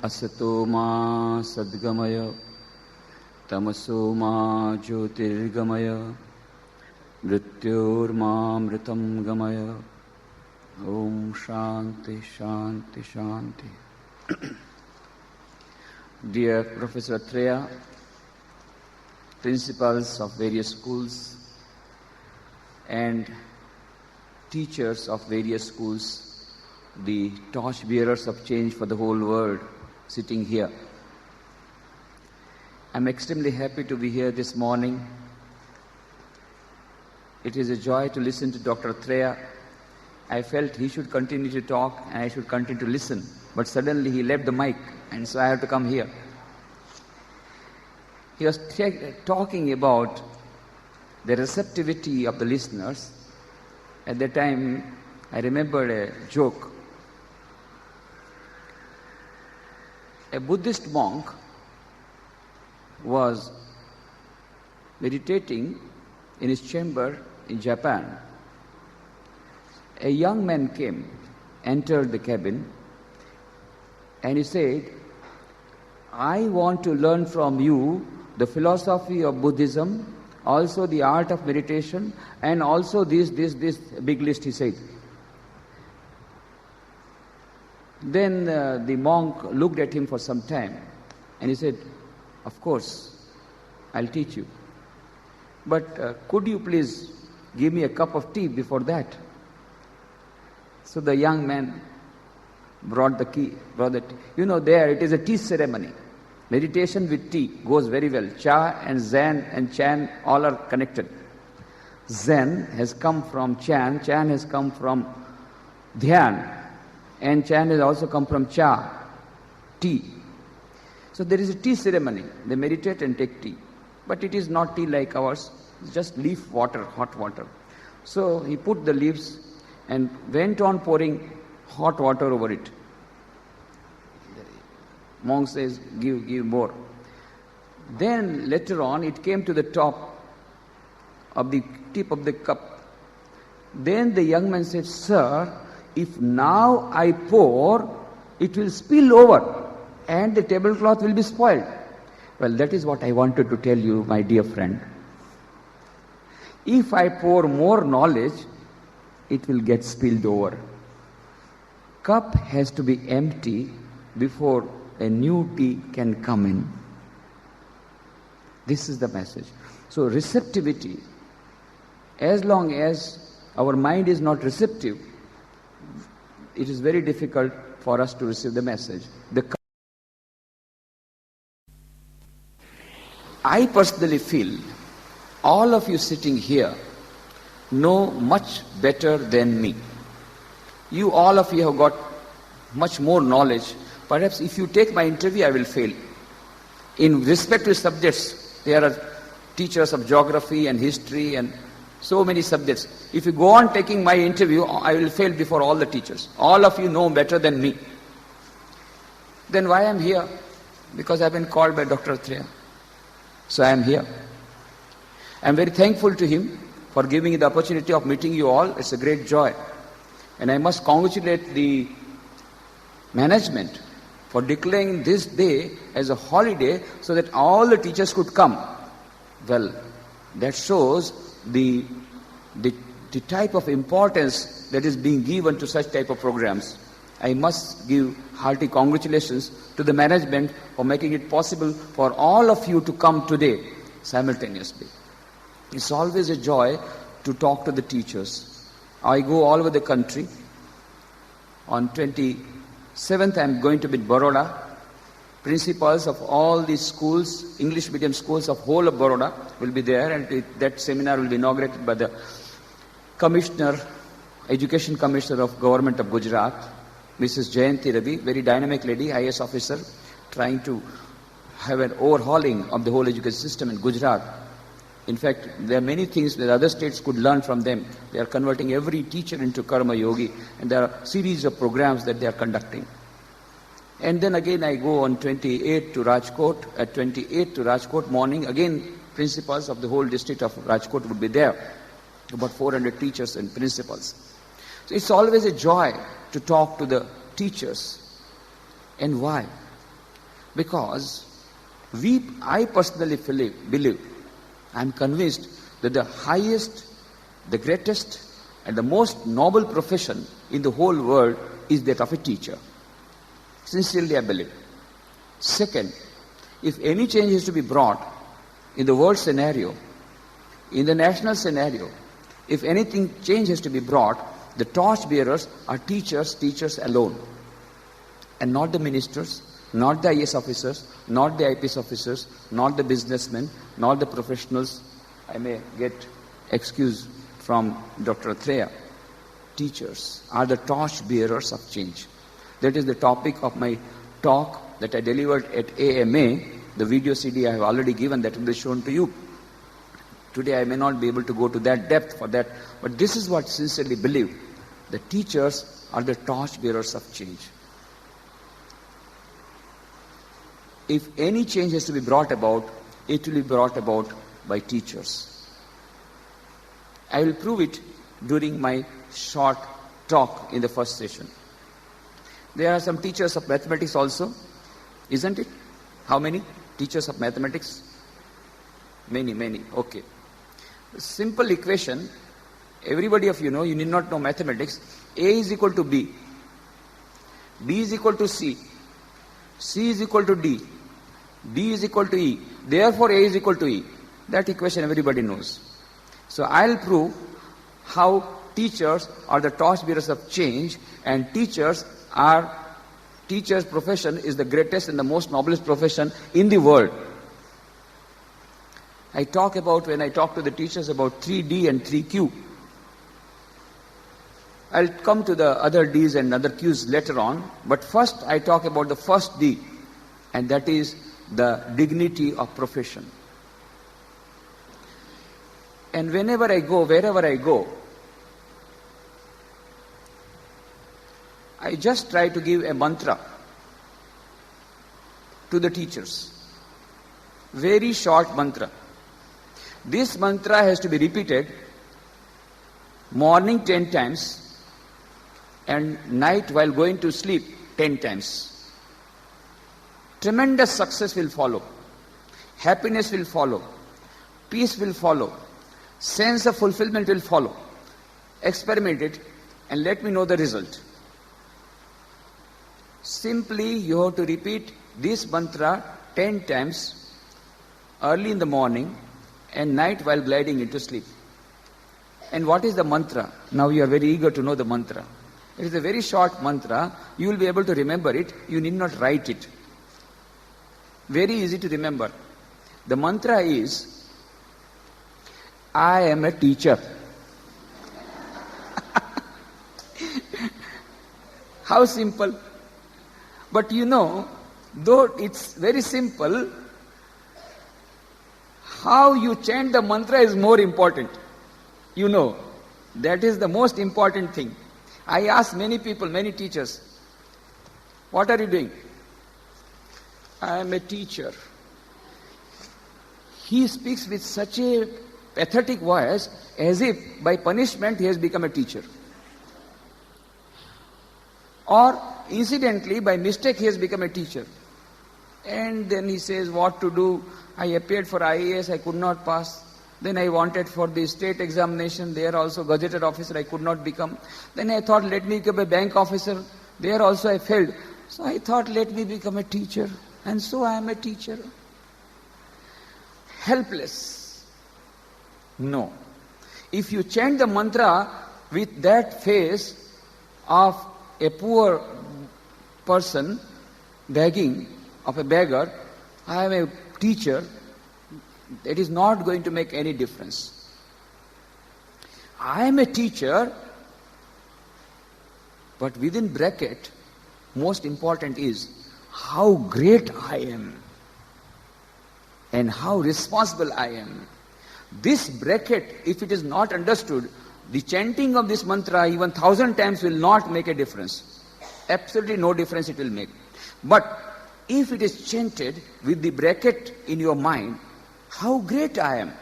असतो मा सद्गमय तमसो मा ज्योतिर्गमय मृत्योर्मामृतं गमय. Om Shanti Shanti Shanti. Dear Professor Treya, principals of various schools and teachers of various schools, the torch bearers of change for the whole world sitting here. I'm extremely happy to be here this morning. It is a joy to listen to Dr. Treya. I felt he should continue to talk and I should continue to listen. But suddenly he left the mic and so I have to come here. He was talking about the receptivity of the listeners. At that time, I remembered a joke. A Buddhist monk was meditating in his chamber in Japan. A young man came, entered the cabin, and he said, I want to learn from you the philosophy of Buddhism, also the art of meditation, and also this big list, he said. Then the monk looked at him for some time, and he said, of course, I'll teach you. But could you please give me a cup of tea before that? So the young man brought the tea. You know, there it is a tea ceremony. Meditation with tea goes very well. Cha and Zen and Chan all are connected. Zen has come from Chan, Chan has come from Dhyan, and Chan has also come from Cha, tea. So there is a tea ceremony. They meditate and take tea. But it is not tea like ours. It's just leaf water, hot water. So he put the leaves and went on pouring hot water over it. Monk says, give more. Then later on, it came to the top of the tip of the cup. Then the young man said, sir, if now I pour, it will spill over and the tablecloth will be spoiled. Well, that is what I wanted to tell you, my dear friend. If I pour more knowledge, it will get spilled over. Cup has to be empty before a new tea can come in. This is the message. So receptivity, as long as our mind is not receptive, it is very difficult for us to receive the message. I personally feel all of you sitting here know much better than me. You, all of you have got much more knowledge. Perhaps if you take my interview, I will fail. In respective subjects, there are teachers of geography and history and so many subjects. If you go on taking my interview, I will fail before all the teachers. All of you know better than me. Then why I am here? Because I have been called by Dr. Treya. So I am here. I am very thankful to him for giving me the opportunity of meeting you all. It's a great joy. And I must congratulate the management for declaring this day as a holiday so that all the teachers could come. Well, that shows the type of importance that is being given to such type of programs. I must give hearty congratulations to the management for making it possible for all of you to come today simultaneously. It's always a joy to talk to the teachers. I go all over the country. On 27th, I'm going to be in Baroda. Principals of all these schools, English medium schools of whole of Baroda will be there, and that seminar will be inaugurated by the Commissioner, Education Commissioner of Government of Gujarat, Mrs. Jayanti Ravi, very dynamic lady, IAS officer, trying to have an overhauling of the whole education system in Gujarat. In fact, there are many things that other states could learn from them. They are converting every teacher into Karma Yogi, and there are a series of programs that they are conducting. And then again I go on 28th to Rajkot. At 28th to Rajkot morning, again principals of the whole district of Rajkot would be there. About 400 teachers and principals. So it's always a joy to talk to the teachers. And why? Because I personally believe, I am convinced that the highest, the greatest, and the most noble profession in the whole world is that of a teacher. Sincerely, I believe. Second, if any change is to be brought in the world scenario, in the national scenario, if anything change has to be brought, the torch bearers are teachers alone. And not the ministers, not the IAS officers, not the IPS officers, not the businessmen, not the professionals. I may get excuse from Dr. Atreya. Teachers are the torch bearers of change. That is the topic of my talk that I delivered at AMA. The video CD I have already given, that will be shown to you. Today I may not be able to go to that depth for that, but this is what I sincerely believe. The teachers are the torch bearers of change. If any change has to be brought about, it will be brought about by teachers. I will prove it during my short talk in the first session. There are some teachers of mathematics also, isn't it? How many teachers of mathematics? Many. Okay. Simple equation. Everybody of you know, you need not know mathematics. A is equal to B. B is equal to C. C is equal to D. D is equal to E. Therefore, A is equal to E. That equation everybody knows. So I'll prove how teachers are the torch bearers of change, and teachers profession is the greatest and the most noblest profession in the world. When I talk to the teachers about 3D and 3Q. I'll come to the other Ds and other Qs later on, but first I talk about the first D, and that is the dignity of profession. And wherever I go, I just try to give a mantra to the teachers. Very short mantra. This mantra has to be repeated morning 10 times and night while going to sleep 10 times. Tremendous success will follow. Happiness will follow. Peace will follow. Sense of fulfillment will follow. Experiment it and let me know the result. Simply you have to repeat this mantra 10 times early in the morning and night while gliding into sleep. And what is the mantra? Now you are very eager to know the mantra. It is a very short mantra. You will be able to remember it. You need not write it. Very easy to remember. The mantra is, I am a teacher. How simple. But you know, though it's very simple, how you chant the mantra is more important. You know, that is the most important thing. I ask many people, many teachers, what are you doing? I am a teacher. He speaks with such a pathetic voice as if by punishment he has become a teacher. Or incidentally, by mistake he has become a teacher. And then he says what to do. I appeared for IAS, I could not pass. Then I wanted for the state examination, there also gazetted officer I could not become. Then I thought let me become a bank officer. There also I failed. So I thought let me become a teacher. And so I am a teacher. Helpless. No. If you chant the mantra with that face of a poor person begging, of a beggar, I am a teacher, it is not going to make any difference. I am a teacher, but within bracket, most important is how great I am and how responsible I am. This bracket, if it is not understood, the chanting of this mantra even 1,000 times will not make a difference. Absolutely no difference it will make. But if it is chanted with the bracket in your mind, how great I am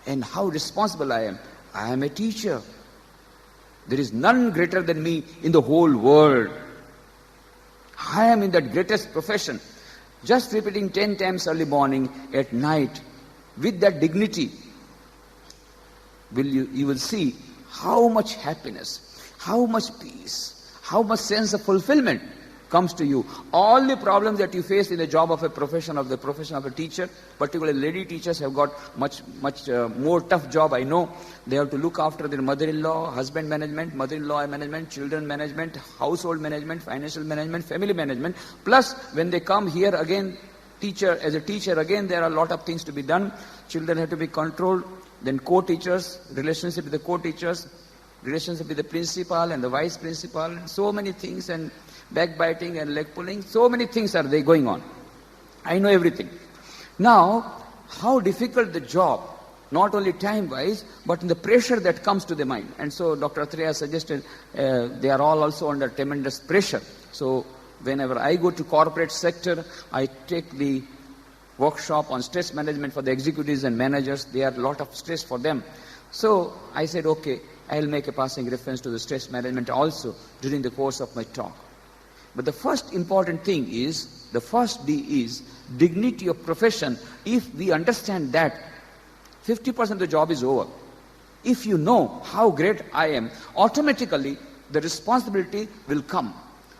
and how responsible I am a teacher. There is none greater than me in the whole world. I am in that greatest profession. Just repeating 10 times early morning, at night, with that dignity, you will see how much happiness, how much peace, how much sense of fulfillment comes to you. All the problems that you face in the job of a profession, of the profession of a teacher, particularly lady teachers have got much more tough job, I know. They have to look after their mother-in-law, husband management, mother-in-law management, children management, household management, financial management, family management. Plus, when they come here again, as a teacher, again there are a lot of things to be done. Children have to be controlled. Then co-teachers, relationship with the co-teachers, relationship with the principal and the vice principal, and so many things, and backbiting and leg pulling, so many things are they going on. I know everything. Now, how difficult the job, not only time-wise, but in the pressure that comes to the mind. And so Dr. Atreya suggested they are all also under tremendous pressure. So whenever I go to corporate sector, I take the workshop on stress management for the executives and managers. There are a lot of stress for them. So I said, okay, I'll make a passing reference to the stress management also during the course of my talk. But the first important thing is, the first D is dignity of profession. If we understand that, 50% of the job is over. If you know how great I am, automatically the responsibility will come.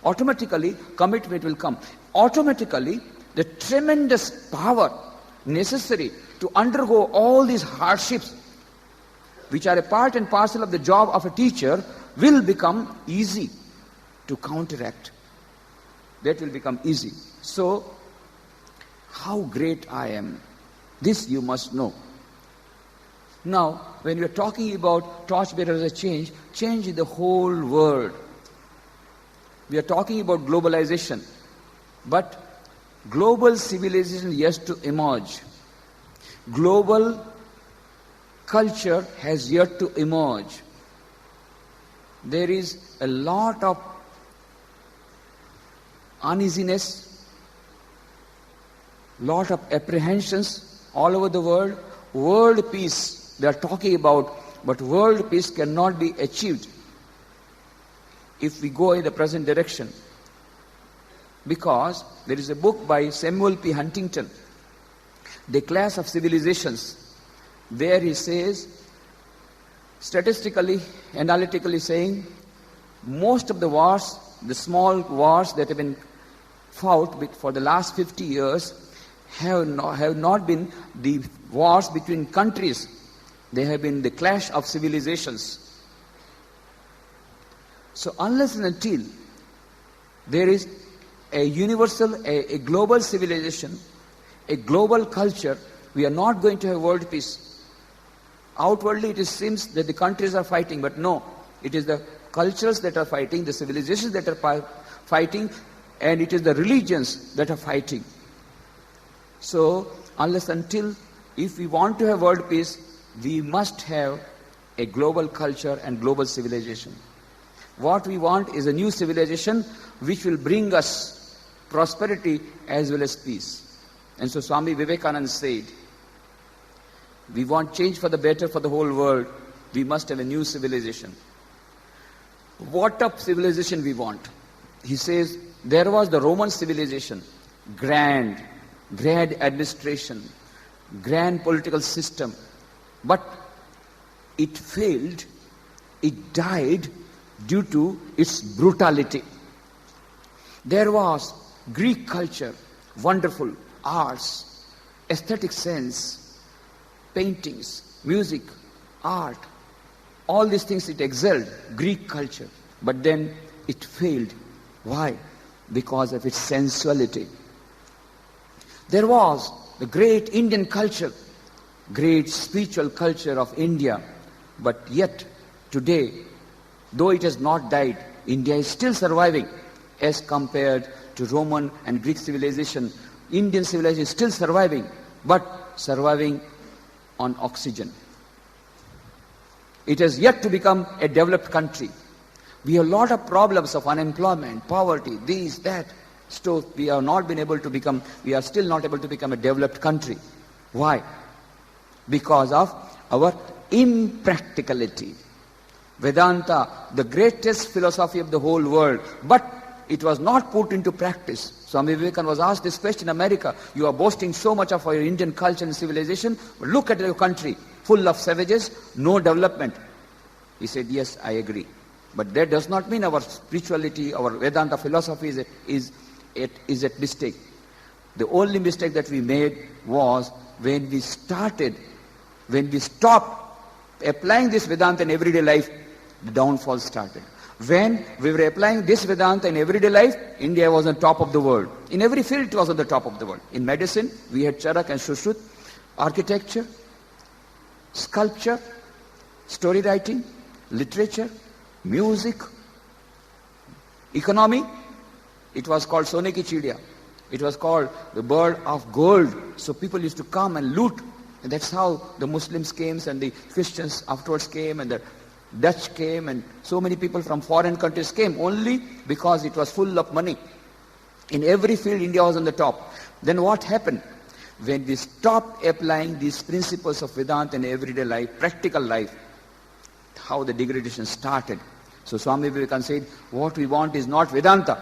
Automatically commitment will come. Automatically the tremendous power necessary to undergo all these hardships, which are a part and parcel of the job of a teacher, will become easy to counteract. That will become easy. So, how great I am, this you must know. Now, when we are talking about torchbearers of change, change in the whole world. We are talking about globalization, but global civilization is yet to emerge. Global culture has yet to emerge. There is a lot of uneasiness, lot of apprehensions all over the world. World peace they are talking about, but world peace cannot be achieved if we go in the present direction. Because there is a book by Samuel P. Huntington, The Clash of Civilizations, where he says, statistically, analytically saying, most of the wars, the small wars that have been fought for the last 50 years have not been the wars between countries. They have been the clash of civilizations. So unless and until there is a universal, a global civilization, a global culture, we are not going to have world peace. Outwardly it seems that the countries are fighting, but no, it is the cultures that are fighting, the civilizations that are fighting, and it is the religions that are fighting. So, unless until, if we want to have world peace, we must have a global culture and global civilization. What we want is a new civilization which will bring us prosperity as well as peace. And so Swami Vivekananda said, we want change for the better for the whole world, we must have a new civilization. What of civilization we want? He says, there was the Roman civilization, grand administration, grand political system, but it failed, it died due to its brutality. There was Greek culture, wonderful arts, aesthetic sense, paintings, music, art, all these things it excelled, Greek culture, but then it failed. Why? Because of its sensuality. There was the great Indian culture, great spiritual culture of India, but yet today, though it has not died, India is still surviving as compared to Roman and Greek civilization. Indian civilization is still surviving, but surviving on oxygen. It has yet to become a developed country. We have a lot of problems of unemployment, poverty, this, that. So we are still not able to become a developed country. Why? Because of our impracticality. Vedanta, the greatest philosophy of the whole world, but it was not put into practice. Swami Vivekananda was asked this question in America. You are boasting so much of our Indian culture and civilization, but look at your country, full of savages, no development. He said, yes, I agree. But that does not mean our spirituality, our Vedanta philosophy is at mistake. The only mistake that we made was when we stopped applying this Vedanta in everyday life, the downfall started. When we were applying this Vedanta in everyday life, India was on top of the world. In every field it was on the top of the world. In medicine, we had Charak and Shushruta. Architecture, sculpture, story writing, literature, music, economy. It was called Sone ki Chidiya. It was called the bird of gold. So people used to come and loot. And that's how the Muslims came and the Christians afterwards came and the Dutch came and so many people from foreign countries came only because it was full of money. In every field India was on the top. Then what happened? When we stopped applying these principles of Vedanta in everyday life, practical life, how the degradation started. So Swami Vivekananda said, what we want is not Vedanta.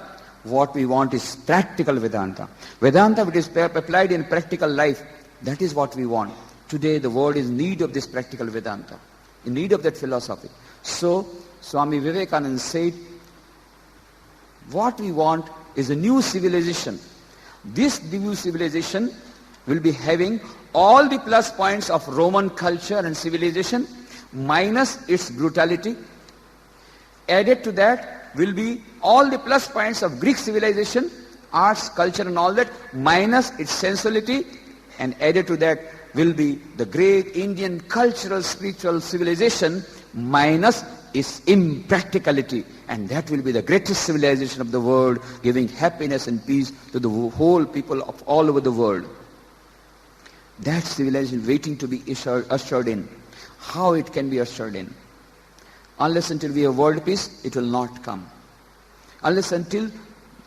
What we want is practical Vedanta. Vedanta which is applied in practical life, that is what we want. Today the world is in need of this practical Vedanta, in need of that philosophy. So Swami Vivekananda said, what we want is a new civilization. This new civilization will be having all the plus points of Roman culture and civilization minus its brutality. Added to that will be all the plus points of Greek civilization, arts, culture and all that, minus its sensuality. And added to that will be the great Indian cultural, spiritual civilization minus its impracticality. And that will be the greatest civilization of the world, giving happiness and peace to the whole people of all over the world. That civilization waiting to be ushered in. How it can be ushered in? Unless until we have world peace, it will not come. Unless until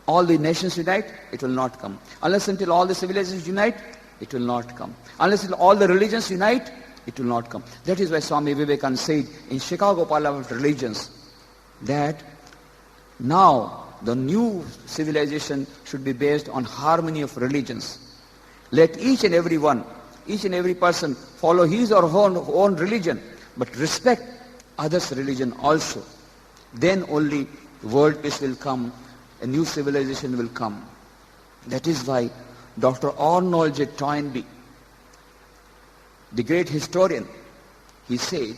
all the nations unite, it will not come. Unless until all the civilizations unite, it will not come. Unless until all the religions unite, it will not come. That is why Swami Vivekananda said in Chicago Parliament of Religions that now the new civilization should be based on harmony of religions. Let each and every person follow his or her own religion, but respect others' religion also. Then only world peace will come, a new civilization will come. That is why Dr. Arnold J. Toynbee, the great historian, he said,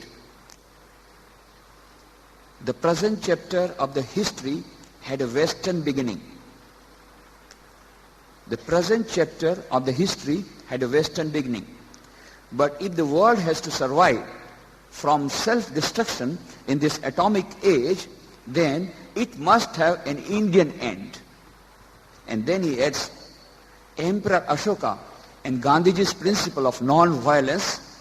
the present chapter of the history had a Western beginning. The present chapter of the history had a Western beginning. But if the world has to survive from self-destruction in this atomic age, then it must have an Indian end. And then he adds, Emperor Ashoka and Gandhiji's principle of non-violence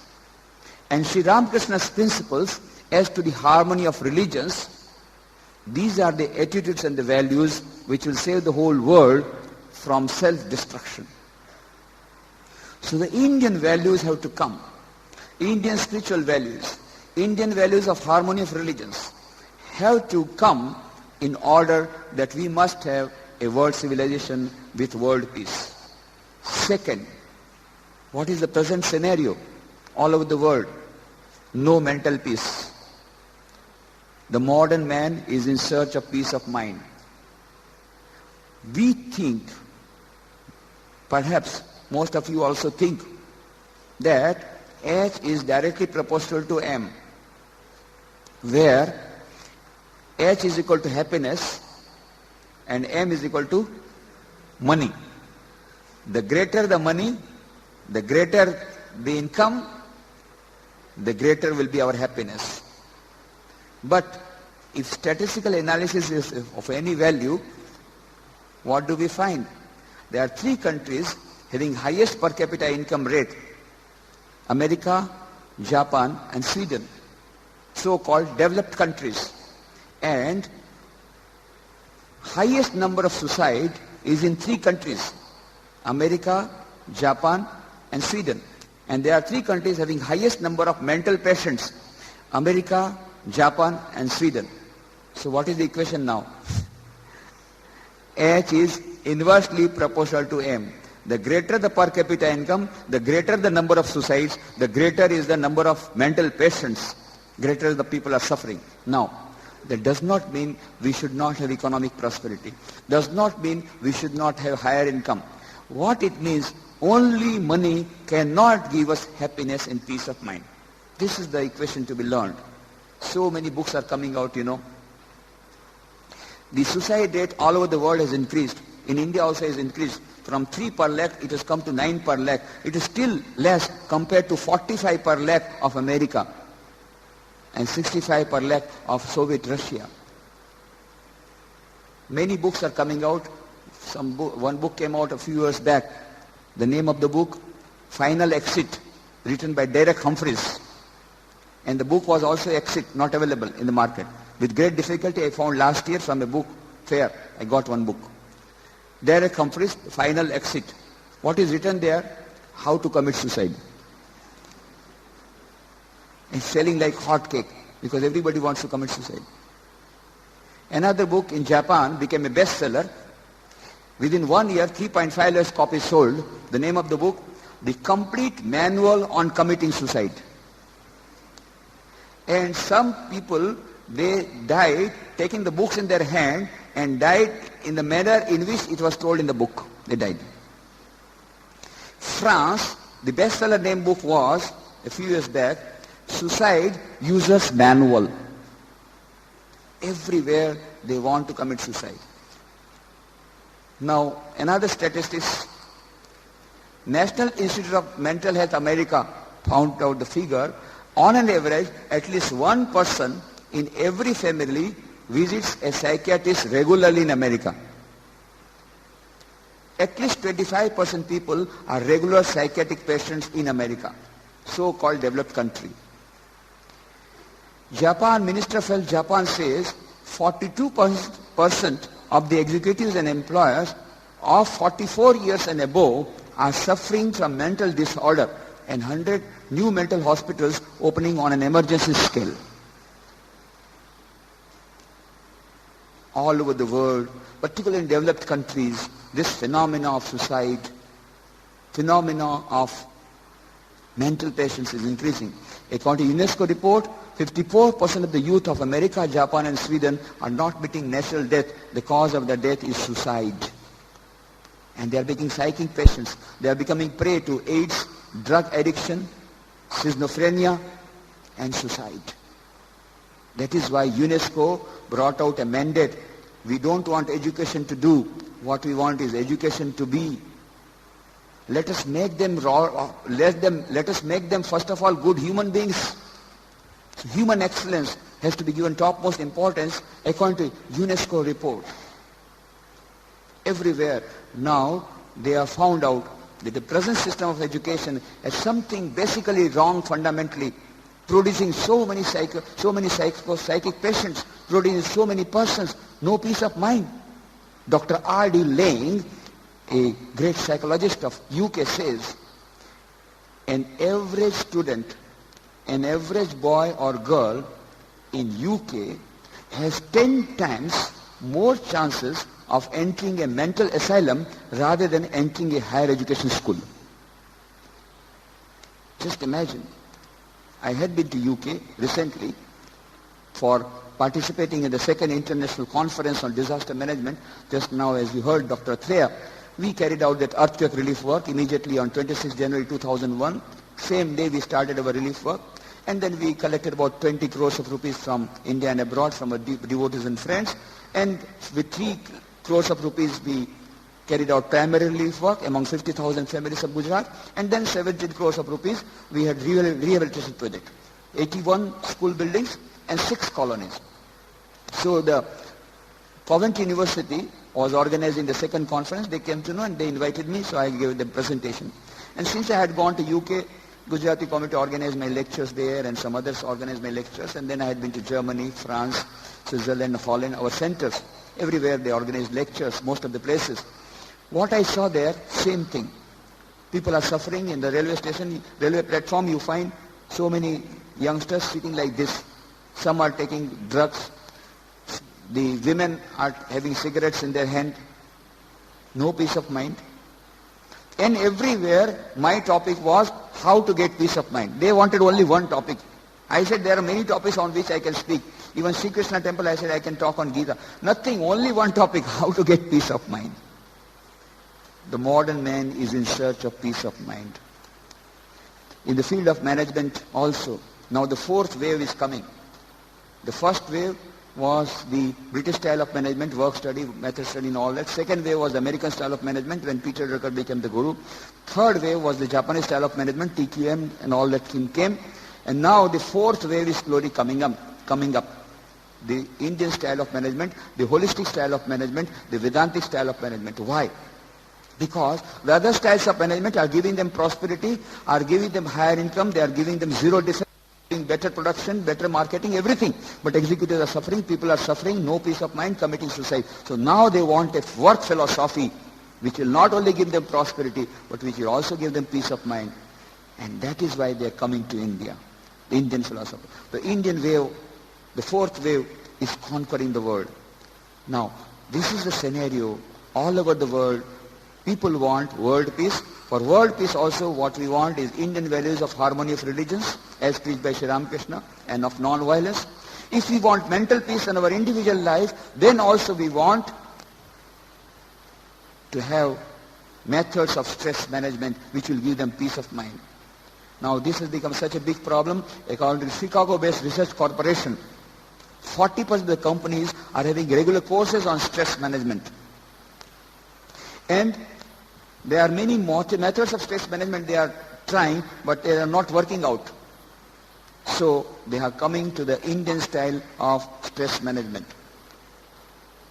and Sri Ramakrishna's principles as to the harmony of religions, these are the attitudes and the values which will save the whole world from self-destruction. So the Indian values have to come. Indian spiritual values, Indian values of harmony of religions have to come in order that we must have a world civilization with world peace. Second, what is the present scenario all over the world? No mental peace. The modern man is in search of peace of mind. We think, perhaps most of you also think, that H is directly proportional to M, where H is equal to happiness and M is equal to money. The greater the money, the greater the income, the greater will be our happiness. But if statistical analysis is of any value, what do we find? There are 3 countries having highest per capita income rate: America, Japan and Sweden, so-called developed countries. And highest number of suicide is in 3 countries: America, Japan and Sweden. And there are 3 countries having highest number of mental patients: America, Japan and Sweden. So what is the equation now? H is inversely proportional to M. The greater the per capita income, the greater the number of suicides, the greater is the number of mental patients, greater the people are suffering. Now, that does not mean we should not have economic prosperity. Does not mean we should not have higher income. What it means, only money cannot give us happiness and peace of mind. This is the equation to be learned. So many books are coming out, you know. The suicide rate all over the world has increased. In India also has increased. From 3 per lakh, it has come to 9 per lakh. It is still less compared to 45 per lakh of America and 65 per lakh of Soviet Russia. Many books are coming out. One book came out a few years back. The name of the book, Final Exit, written by Derek Humphreys. And the book was also Exit, not available in the market. With great difficulty, I found last year from a book fair, I got one book. Derek Humphreys, Final Exit. What is written there? How to commit suicide. It's selling like hotcake because everybody wants to commit suicide. Another book in Japan became a bestseller. Within 1 year, 3.5 lakhs copies sold. The name of the book, The Complete Manual on Committing Suicide. And some people, they died taking the books in their hand and died in the manner in which it was told in the book. They died. France, the bestseller name book was, a few years back, Suicide User's Manual. Everywhere they want to commit suicide. Now, another statistics, National Institute of Mental Health America found out the figure, on an average, at least one person in every family visits a psychiatrist regularly in America. At least 25% people are regular psychiatric patients in America, so-called developed country. Japan, Minister of Health Japan says 42% of the executives and employers of 44 years and above are suffering from mental disorder, and 100 new mental hospitals opening on an emergency scale. All over the world, particularly in developed countries, this phenomena of suicide, phenomena of mental patients is increasing. According to UNESCO report, 54% of the youth of America, Japan and Sweden are not meeting natural death. The cause of their death is suicide. And they are becoming psychic patients. They are becoming prey to AIDS, drug addiction, schizophrenia and suicide. That is why UNESCO brought out a mandate. We don't want education to do. What we want is education to be. Let us make them let us make them first of all good human beings. So human excellence has to be given topmost importance according to UNESCO report. Everywhere now they have found out that the present system of education has something basically wrong fundamentally, producing so many psychic patients, producing so many persons, no peace of mind. Dr. R.D. Laing, a great psychologist of UK, says an average student, an average boy or girl in UK has 10 times more chances of entering a mental asylum rather than entering a higher education school. Just imagine. I had been to UK recently for participating in the second international conference on disaster management. Just now, as you heard, Dr. Threya, we carried out that earthquake relief work immediately on 26 January 2001. Same day we started our relief work. And then we collected about 20 crores of rupees from India and abroad, from our devotees and friends. And with 3 crores of rupees we carried out primary relief work among 50,000 families of Gujarat. And then 17 crores of rupees we had rehabilitation project. 81 school buildings and 6 colonies. So the Coventry University was organizing the second conference. They came to know and they invited me, so I gave them presentation. And since I had gone to UK, Gujarati committee organized my lectures there and some others organized my lectures. And then I had been to Germany, France, Switzerland, Holland, our centers. Everywhere they organized lectures, most of the places. What I saw there, same thing. People are suffering in the railway station, railway platform. You find so many youngsters sitting like this. Some are taking drugs. The women are having cigarettes in their hand. No peace of mind. And everywhere my topic was how to get peace of mind. They wanted only one topic. I said there are many topics on which I can speak. Even Sri Krishna temple I said I can talk on Gita. Nothing, only one topic, how to get peace of mind. The modern man is in search of peace of mind. In the field of management also, now the fourth wave is coming. The first wave was the British style of management, work study, method study and all that. Second wave was the American style of management when Peter Drucker became the guru. Third wave was the Japanese style of management, TQM and all that came. And now the fourth wave is slowly coming up. The Indian style of management, the holistic style of management, the Vedantic style of management. Why? Because the other styles of management are giving them prosperity, are giving them higher income, they are giving them zero defect, better production, better marketing, everything. But executives are suffering, people are suffering, no peace of mind, committing suicide. So now they want a work philosophy which will not only give them prosperity, but which will also give them peace of mind. And that is why they are coming to India, the Indian philosophy. The Indian wave, the fourth wave, is conquering the world. Now, this is the scenario all over the world. People want world peace. For world peace also what we want is Indian values of harmony of religions as preached by Sri Ramakrishna and of non-violence. If we want mental peace in our individual life, then also we want to have methods of stress management which will give them peace of mind. Now this has become such a big problem. According to the Chicago-based Research Corporation, 40% of the companies are having regular courses on stress management. And there are many methods of stress management they are trying, but they are not working out. So they are coming to the Indian style of stress management.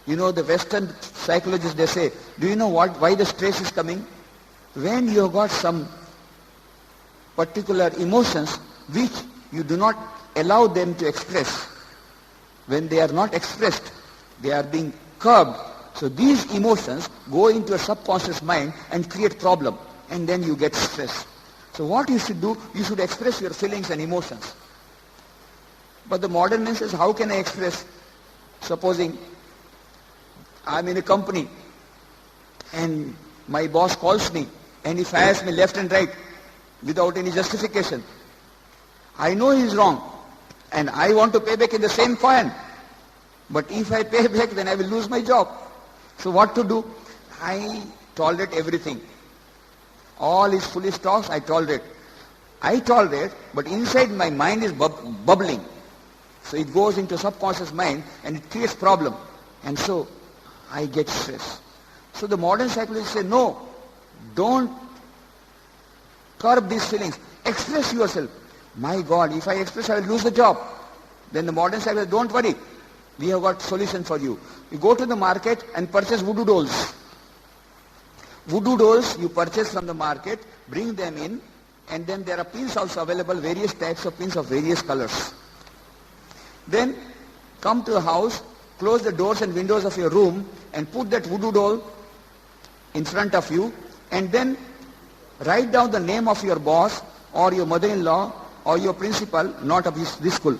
You know, the Western psychologists, they say, do you know why the stress is coming? When you have got some particular emotions which you do not allow them to express, when they are not expressed, they are being curbed. So these emotions go into a subconscious mind and create problem, and then you get stress. So what you should do, you should express your feelings and emotions. But the modern man says, how can I express? Supposing I'm in a company and my boss calls me and he fires me left and right without any justification. I know he is wrong and I want to pay back in the same coin. But if I pay back, then I will lose my job. So what to do? I tolerate everything. All his foolish talks, I tolerate. But inside my mind is bubbling. So it goes into subconscious mind and it creates problem. And so I get stress. So the modern psychologists say, no, don't curb these feelings. Express yourself. My God, if I express, I will lose the job. Then the modern psychologists, don't worry. We have got solution for you. You go to the market and purchase voodoo dolls. Voodoo dolls you purchase from the market, bring them in, and then there are pins also available, various types of pins of various colors. Then come to the house, close the doors and windows of your room and put that voodoo doll in front of you, and then write down the name of your boss or your mother-in-law or your principal, not of this school.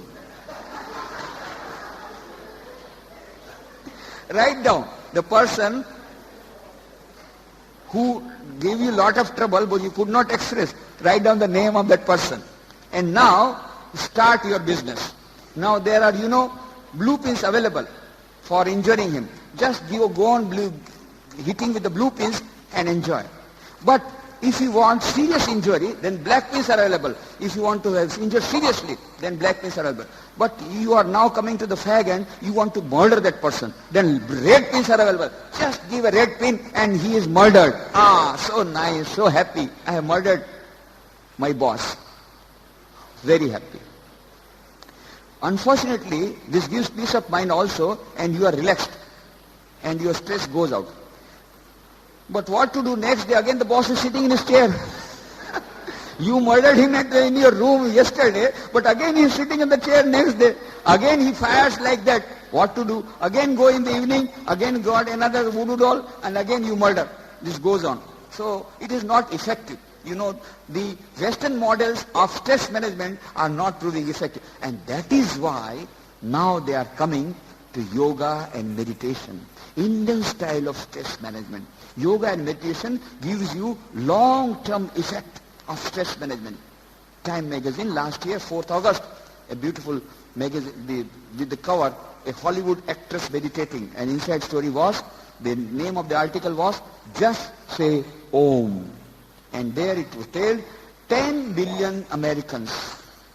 Write down the person who gave you a lot of trouble but you could not express. Write down the name of that person. And now start your business. Now there are, blue pins available for injuring him. Just go on hitting with the blue pins and enjoy. But if you want serious injury, then black pins are available. If you want to have injured seriously, then black pins are available. But you are now coming to the fag end, you want to murder that person. Then red pins are available. Just give a red pin and he is murdered. So nice, so happy. I have murdered my boss. Very happy. Unfortunately, this gives peace of mind also, and you are relaxed and your stress goes out. But what to do next day? Again the boss is sitting in his chair. You murdered him in your room yesterday, but again he is sitting in the chair next day. Again he fires like that. What to do? Again go in the evening, again got another voodoo doll, and again you murder. This goes on. So it is not effective. The Western models of stress management are not proving effective. And that is why now they are coming to yoga and meditation. Indian style of stress management. Yoga and meditation gives you long-term effect of stress management. Time magazine last year, 4th August, a beautiful magazine with the cover, a Hollywood actress meditating. An inside story was, the name of the article was, Just Say Om. And there it was told, 10 billion Americans,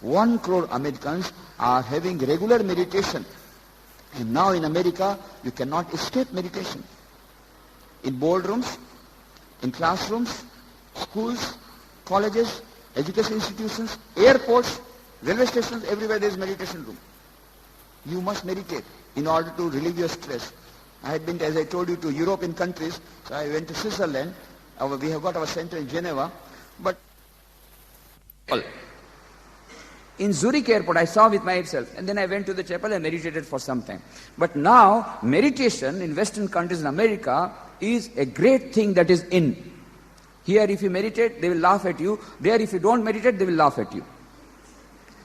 1 crore Americans are having regular meditation. And now in America, you cannot escape meditation. In boardrooms, in classrooms, schools, colleges, education institutions, airports, railway stations, everywhere there is meditation room. You must meditate in order to relieve your stress. I had been, as I told you, to European countries. So I went to Switzerland. We have got our center in Geneva. But in Zurich airport, I saw with myself, and then I went to the chapel and meditated for some time. But now, meditation in Western countries in America is a great thing that is in. Here, if you meditate, they will laugh at you. There, if you don't meditate, they will laugh at you.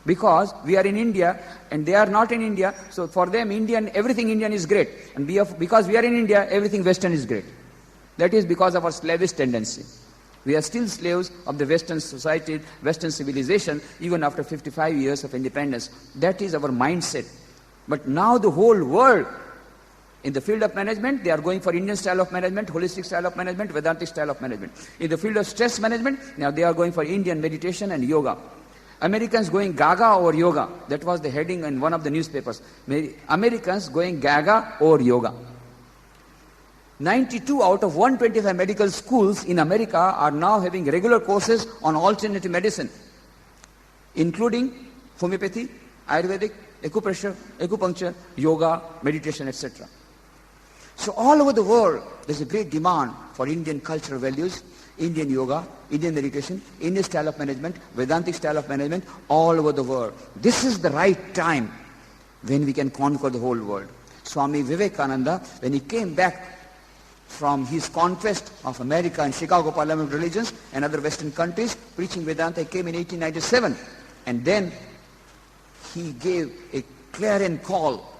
Because we are in India, and they are not in India, so for them, everything Indian is great. And because we are in India, everything Western is great. That is because of our slavish tendency. We are still slaves of the Western society, Western civilization, even after 55 years of independence. That is our mindset. But now the whole world, in the field of management, they are going for Indian style of management, holistic style of management, Vedantic style of management. In the field of stress management, now they are going for Indian meditation and yoga. Americans going gaga or yoga. That was the heading in one of the newspapers. Americans going gaga or yoga. 92 out of 125 medical schools in America are now having regular courses on alternative medicine, including homeopathy, Ayurvedic, acupuncture, yoga, meditation, etc. So all over the world, there's a great demand for Indian cultural values, Indian yoga, Indian meditation, Indian style of management, Vedantic style of management, all over the world. This is the right time when we can conquer the whole world. Swami Vivekananda, when he came back from his conquest of America and Chicago Parliament of Religions and other Western countries, preaching Vedanta, he came in 1897. And then he gave a clarion call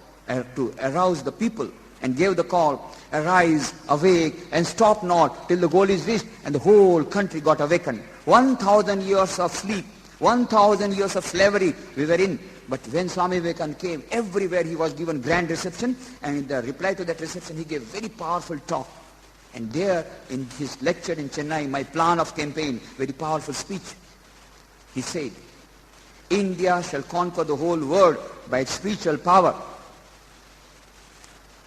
to arouse the people, and gave the call, arise, awake, and stop not till the goal is reached. And the whole country got awakened. 1,000 years of sleep, 1,000 years of slavery we were in. But when Swami Vivekananda came, everywhere he was given grand reception, and in the reply to that reception, he gave very powerful talk. And there, in his lecture in Chennai, my plan of campaign, very powerful speech, he said, India shall conquer the whole world by its spiritual power.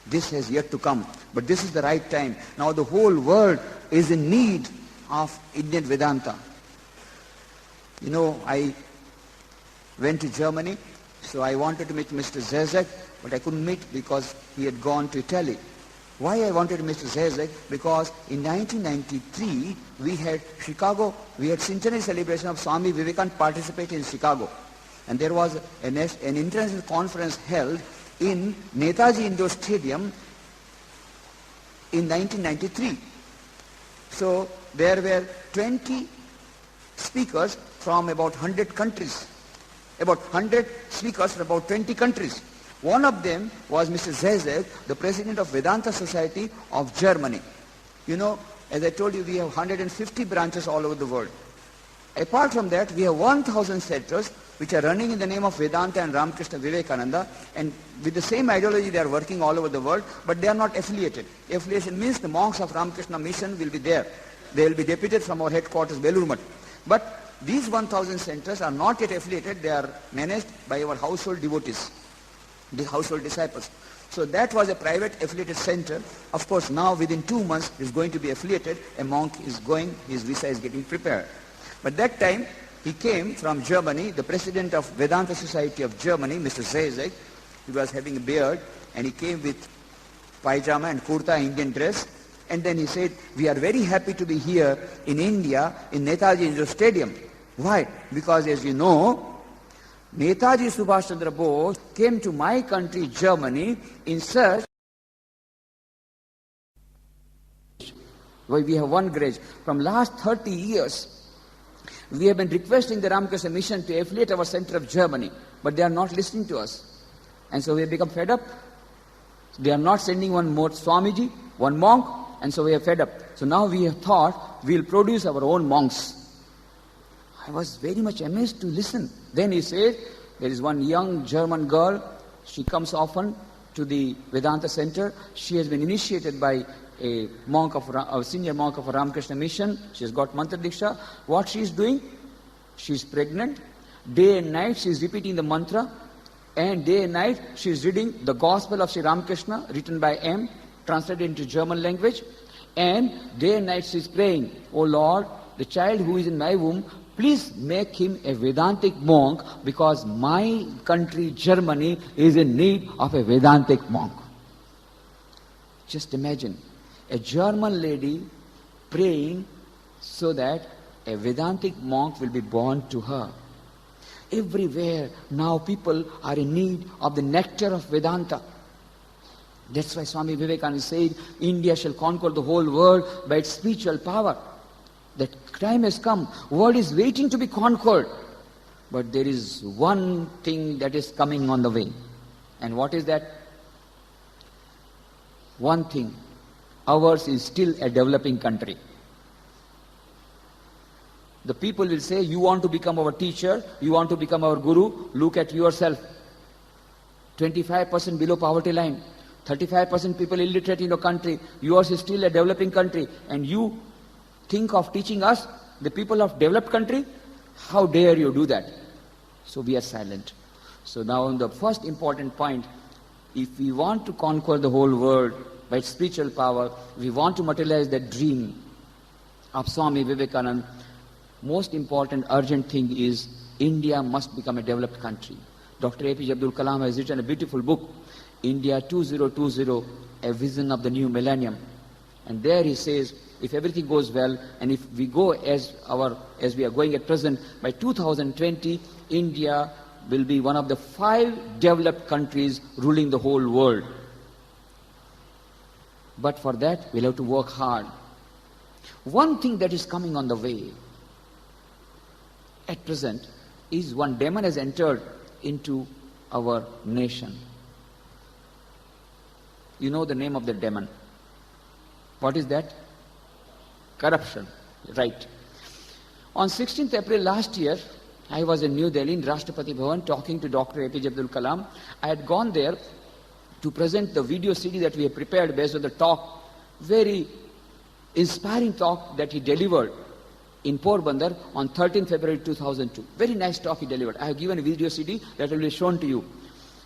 This has yet to come, but this is the right time. Now the whole world is in need of Indian Vedanta. You know, I went to Germany, so I wanted to meet Mr. Zizek, but I couldn't meet because he had gone to Italy. Why I wanted to meet Mr. Zizek? Because in 1993, we had centenary celebration of Swami Vivekananda participated in Chicago. And there was an international conference held in Netaji Indoor Stadium in 1993. So there were 20 speakers from about 100 countries. About 100 speakers from about 20 countries. One of them was Mr. Zizek, the president of Vedanta Society of Germany. You know, as I told you, we have 150 branches all over the world. Apart from that, we have 1,000 centers which are running in the name of Vedanta and Ramakrishna Vivekananda, and with the same ideology they are working all over the world, but they are not affiliated. Affiliation means the monks of Ramakrishna Mission will be there. They will be deputed from our headquarters, Belur Math. But these 1,000 centers are not yet affiliated. They are managed by our household devotees, the household disciples. So that was a private affiliated center. Of course, now within 2 months is going to be affiliated. A monk is going, his visa is getting prepared. But that time, he came from Germany, the president of Vedanta Society of Germany, Mr. Zizek. He was having a beard, and he came with pajama and kurta, Indian dress. And then he said, we are very happy to be here in India, in Netaji Indoor Stadium. Why? Because as you know, Netaji Subhash Chandra Bose came to my country, Germany, in search. We have one grudge. From last 30 years, we have been requesting the Ramakrishna Mission to affiliate our center of Germany, but they are not listening to us. And so we have become fed up. They are not sending one more Swamiji, one monk, and so we are fed up. So now we have thought we'll produce our own monks. I was very much amazed to listen. Then he said, there is one young German girl, she comes often to the Vedanta center. She has been initiated by a senior monk of a Ramakrishna mission. She has got Mantra Diksha. What she is doing? She is pregnant. Day and night she is repeating the mantra. And day and night she is reading the Gospel of Sri Ramakrishna, written by M, translated into German language. And day and night she is praying, "O Lord, the child who is in my womb, please make him a Vedantic monk, because my country, Germany, is in need of a Vedantic monk." Just imagine, a German lady praying so that a Vedantic monk will be born to her. Everywhere now people are in need of the nectar of Vedanta. That's why Swami Vivekananda said, India shall conquer the whole world by its spiritual power. That time has come. World is waiting to be conquered. But there is one thing that is coming on the way. And what is that? One thing. Ours is still a developing country. The people will say, you want to become our teacher, you want to become our guru, look at yourself. 25% below poverty line, 35% people illiterate in your country, yours is still a developing country, and you think of teaching us, the people of developed country? How dare you do that? So we are silent. So now on the first important point, if we want to conquer the whole world by spiritual power, we want to materialize that dream of Swami Vivekananda, most important urgent thing is India must become a developed country. Dr. APJ Abdul Kalam has written a beautiful book, India 2020, A Vision of the New Millennium. And there he says, if everything goes well, and if we go as we are going at present, by 2020, India will be one of the 5 developed countries ruling the whole world. But for that, we'll have to work hard. One thing that is coming on the way at present is one demon has entered into our nation. You know the name of the demon. What is that? Corruption. Right. On 16th April last year, I was in New Delhi in Rashtrapati Bhavan talking to Dr. APJ Abdul Kalam. I had gone there to present the video CD that we have prepared based on the talk, very inspiring talk that he delivered in Porbandar on 13th February 2002. Very nice talk he delivered. I have given a video CD that will be shown to you.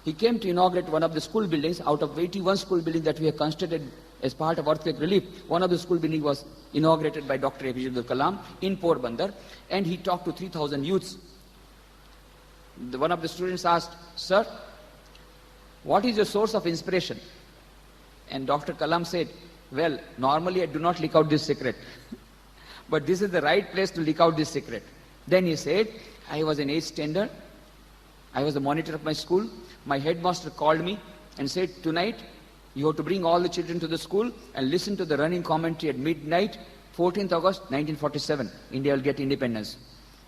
He came to inaugurate one of the school buildings. Out of 81 school buildings that we have constructed as part of earthquake relief, one of the school buildings was inaugurated by Dr. APJ Abdul Kalam in Porbandar, and he talked to 3,000 youths. One of the students asked, "Sir, what is your source of inspiration?" And Dr. Kalam said, "Well, normally I do not leak out this secret. But this is the right place to leak out this secret." Then he said, "I was an 8th standard. I was the monitor of my school. My headmaster called me and said, tonight you have to bring all the children to the school and listen to the running commentary at midnight, 14th August 1947. India will get independence."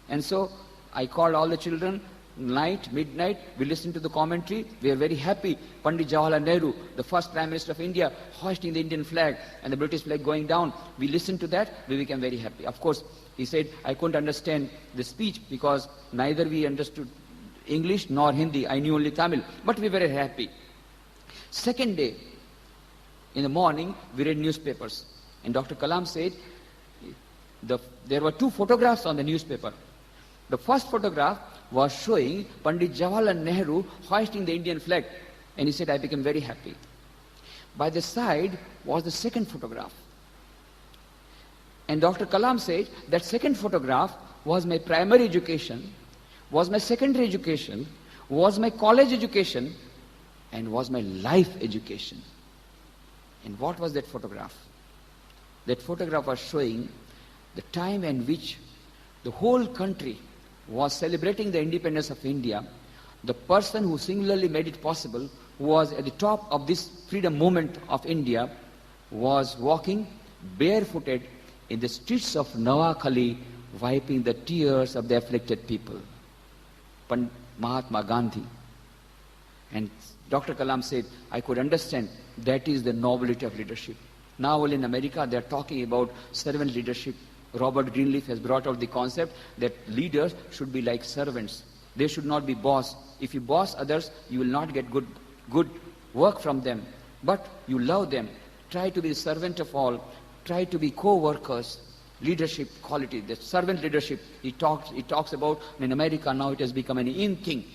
And so I called all the children, midnight, we listened to the commentary. We are very happy. Pandit Jawaharlal Nehru, the first Prime Minister of India, hoisting the Indian flag and the British flag going down. We listened to that, we became very happy. Of course, he said, I couldn't understand the speech because neither we understood English nor Hindi. I knew only Tamil. But we were very happy. Second day, in the morning, we read newspapers. And Dr. Kalam said, there were 2 photographs on the newspaper. The first photograph was showing Pandit Jawaharlal Nehru hoisting the Indian flag. And he said, I became very happy. By the side was the second photograph. And Dr. Kalam said, that second photograph was my primary education, was my secondary education, was my college education, and was my life education. And what was that photograph? That photograph was showing the time in which the whole country was celebrating the independence of India. The person who singularly made it possible, who was at the top of this freedom movement of India, was walking barefooted in the streets of Noakhali, wiping the tears of the afflicted people. Mahatma Gandhi. And Dr. Kalam said, I could understand that is the nobility of leadership. Now in America, they are talking about servant leadership. Robert Greenleaf has brought out the concept that leaders should be like servants. They should not be boss. If you boss others, you will not get good work from them. But you love them. Try to be the servant of all. Try to be co-workers. Leadership quality, the servant leadership. He talks about in America now it has become an in thing.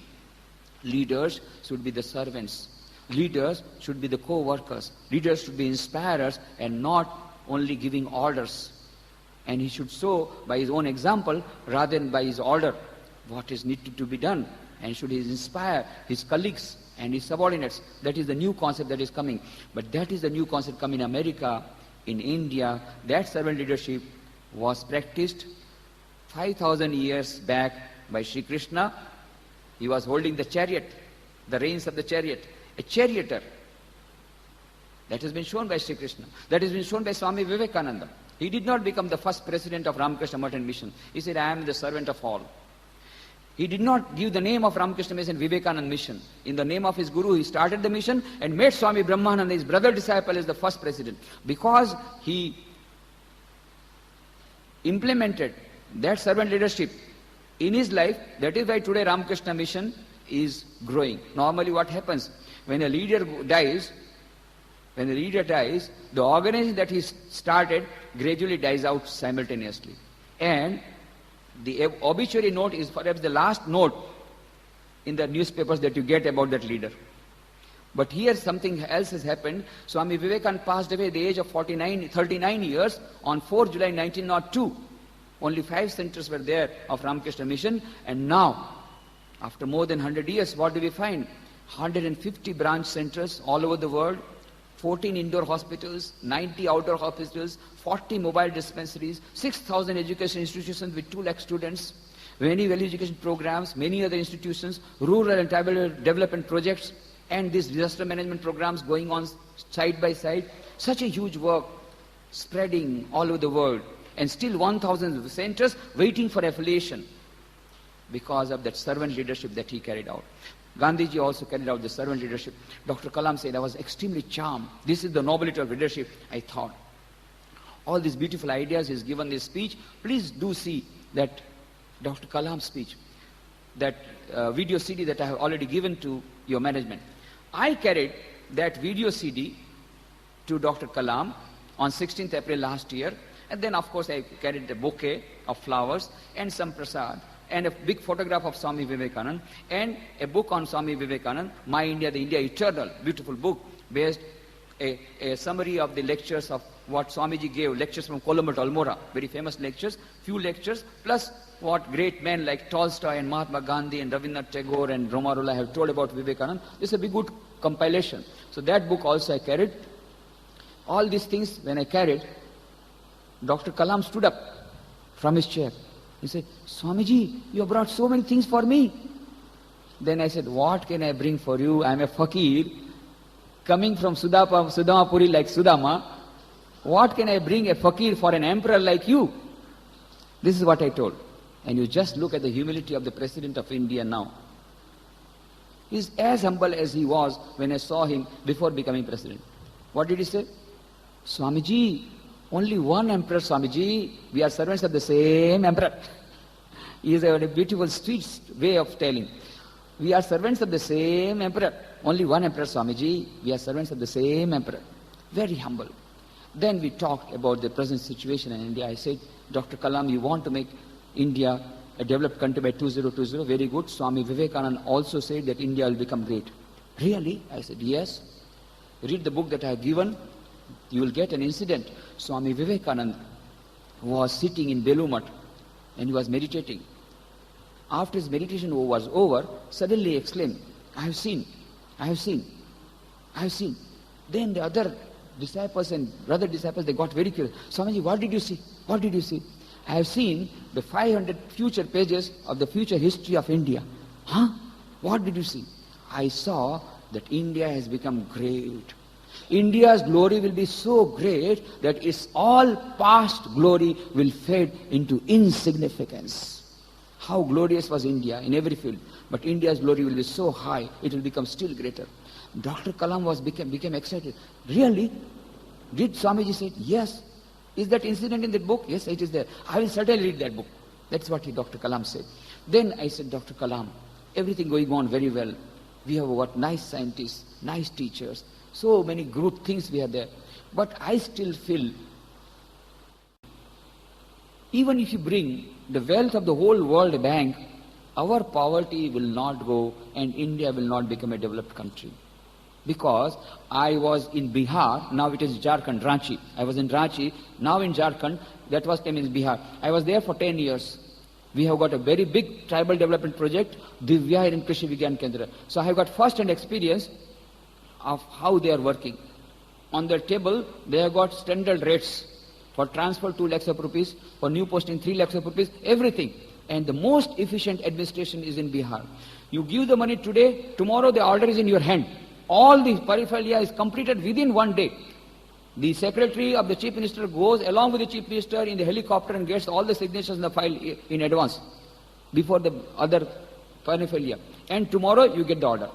Leaders should be the servants. Leaders should be the co-workers. Leaders should be inspirers and not only giving orders. And he should show by his own example rather than by his order what is needed to be done. And should he inspire his colleagues and his subordinates. That is the new concept that is coming. But that is the new concept coming in America, in India. That servant leadership was practiced 5,000 years back by Sri Krishna. He was holding the chariot, the reins of the chariot, a charioteer. That has been shown by Sri Krishna. That has been shown by Swami Vivekananda. He did not become the first president of Ramakrishna Mission Mission. He said, I am the servant of all. He did not give the name of Ramakrishna Mission Vivekananda Mission. In the name of his guru, he started the mission and made Swami Brahmananda, his brother disciple, as the first president. Because he implemented that servant leadership in his life, that is why today Ramakrishna Mission is growing. Normally what happens, when a leader dies, the organization that he started gradually dies out simultaneously. And the obituary note is perhaps the last note in the newspapers that you get about that leader. But here something else has happened. Swami Vivekananda passed away at the age of 39 years on 4 July 1902. Only 5 centers were there of Ramakrishna Mission. And now, after more than 100 years, what do we find? 150 branch centers all over the world, 14 indoor hospitals, 90 outdoor hospitals, 40 mobile dispensaries, 6,000 education institutions with 2 lakh students, many value education programs, many other institutions, rural and tribal development projects, and these disaster management programs going on side by side. Such a huge work spreading all over the world, and still 1,000 centers waiting for affiliation because of that servant leadership that he carried out. Gandhiji also carried out the servant leadership. Dr. Kalam said, I was extremely charmed. This is the nobility of leadership, I thought. All these beautiful ideas he's given this speech. Please do see that Dr. Kalam's speech, that video CD that I have already given to your management. I carried that video CD to Dr. Kalam on 16th April last year, and then of course I carried a bouquet of flowers and some prasad and a big photograph of Swami Vivekananda and a book on Swami Vivekananda, My India, the India Eternal, beautiful book, based a summary of the lectures of what Swamiji gave, lectures from Colombo to Almora, very famous lectures, few lectures, plus what great men like Tolstoy and Mahatma Gandhi and Rabindranath Tagore and Romarola have told about Vivekananda. This is a big good compilation. So that book also I carried. All these things when I carried, Dr. Kalam stood up from his chair. He said, Swamiji, you have brought so many things for me. Then I said, what can I bring for you? I am a fakir, coming from Sudamapuri like Sudama. What can I bring a fakir for an emperor like you? This is what I told. And you just look at the humility of the President of India now. He is as humble as he was when I saw him before becoming President. What did he say? Swamiji, only one emperor, Swamiji. We are servants of the same emperor. He is a very beautiful, sweet way of telling. We are servants of the same emperor. Only one emperor, Swamiji. We are servants of the same emperor. Very humble. Then we talked about the present situation in India. I said, Dr. Kalam, you want to make India a developed country by 2020. Very good. Swami Vivekananda also said that India will become great. Really? I said, yes. Read the book that I have given. You will get an incident. Swami Vivekananda was sitting in Belumat and he was meditating. After his meditation was over, suddenly he exclaimed, I have seen. Then the other disciples and brother disciples, they got very curious. Swamiji, what did you see? What did you see? I have seen the 500 future pages of the future history of India. Huh? What did you see? I saw that India has become great. India's glory will be so great that its all past glory will fade into insignificance. how glorious was India in every field. But India's glory will be so high, it will become still greater. Dr. Kalam became excited. Really? Did Swamiji say, yes? Is that incident in that book? Yes, it is there. I will certainly read that book. That's what Dr. Kalam said. Then I said, Dr. Kalam, everything going on very well. We have got nice scientists, nice teachers, so many good things we are there. But I still feel, even if you bring the wealth of the whole World Bank, our poverty will not go and India will not become a developed country. Because I was in Bihar, now it is Jharkhand, Ranchi. I was in Ranchi, now in Jharkhand, that was time in Bihar. I was there for 10 years. We have got a very big tribal development project, Divya and Krishi Vigyan Kendra. So I have got first-hand experience of how they are working. On their table, they have got standard rates for transfer 2 lakhs of rupees, for new posting 3 lakhs of rupees, everything. And the most efficient administration is in Bihar. You give the money today, tomorrow the order is in your hand. All the paraphernalia is completed within one day. The secretary of the chief minister goes along with the chief minister in the helicopter and gets all the signatures in the file in advance, before the other paraphernalia. And tomorrow you get the order.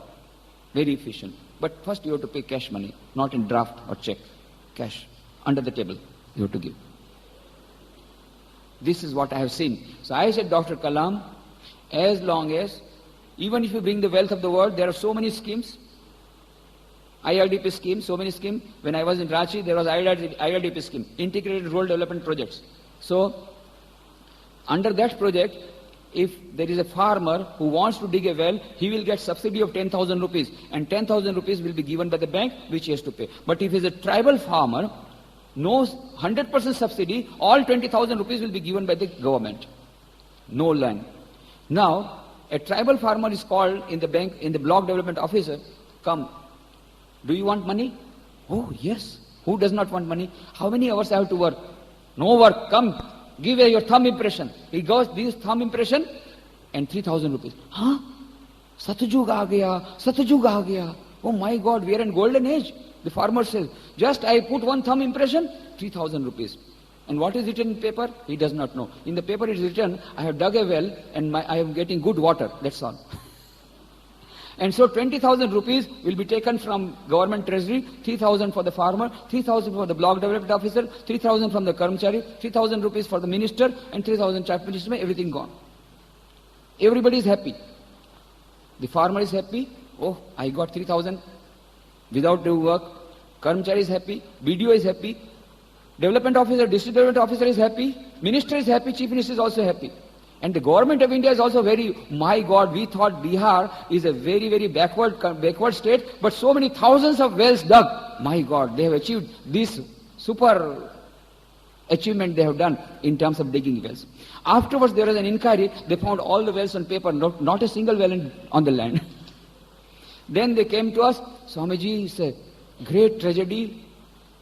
Very efficient. But first you have to pay cash money, not in draft or check. Cash. Under the table you have to give. This is what I have seen. So I said, Dr. Kalam, as long as, even if you bring the wealth of the world, there are so many schemes. IRDP scheme, so many schemes. When I was in Ranchi, there was IRDP scheme, Integrated Rural Development Projects. So, under that project, if there is a farmer who wants to dig a well, he will get subsidy of 10,000 rupees. And 10,000 rupees will be given by the bank, which he has to pay. But if he is a tribal farmer, no 100% subsidy, all 20,000 rupees will be given by the government. No land. Now, a tribal farmer is called in the bank, in the block development officer, come. Do you want money? Oh, yes. Who does not want money? How many hours I have to work? No work. Come, give your thumb impression. He goes, this thumb impression and 3,000 rupees. Huh? Satyug aa gaya, Satyug aa gaya. Oh my God, we are in golden age. The farmer says, just I put one thumb impression, 3,000 rupees. And what is written in paper? He does not know. In the paper it is written, I have dug a well and I am getting good water. That's all. And so 20,000 rupees will be taken from government treasury, 3,000 for the farmer, 3,000 for the block development officer, 3,000 from the karmachari, 3,000 rupees for the minister, and 3,000 chief minister, everything gone. Everybody is happy. The farmer is happy. Oh, I got 3,000 without doing work. Karmachari is happy. BDO is happy. Development officer, district development officer is happy. Minister is happy. Chief minister is also happy. And the government of India is also very, my God, we thought Bihar is a very, very backward state, but so many thousands of wells dug. My God, they have achieved this super achievement they have done in terms of digging wells. Afterwards, there was an inquiry, they found all the wells on paper, not a single well on the land. Then they came to us, Swamiji, it's a great tragedy,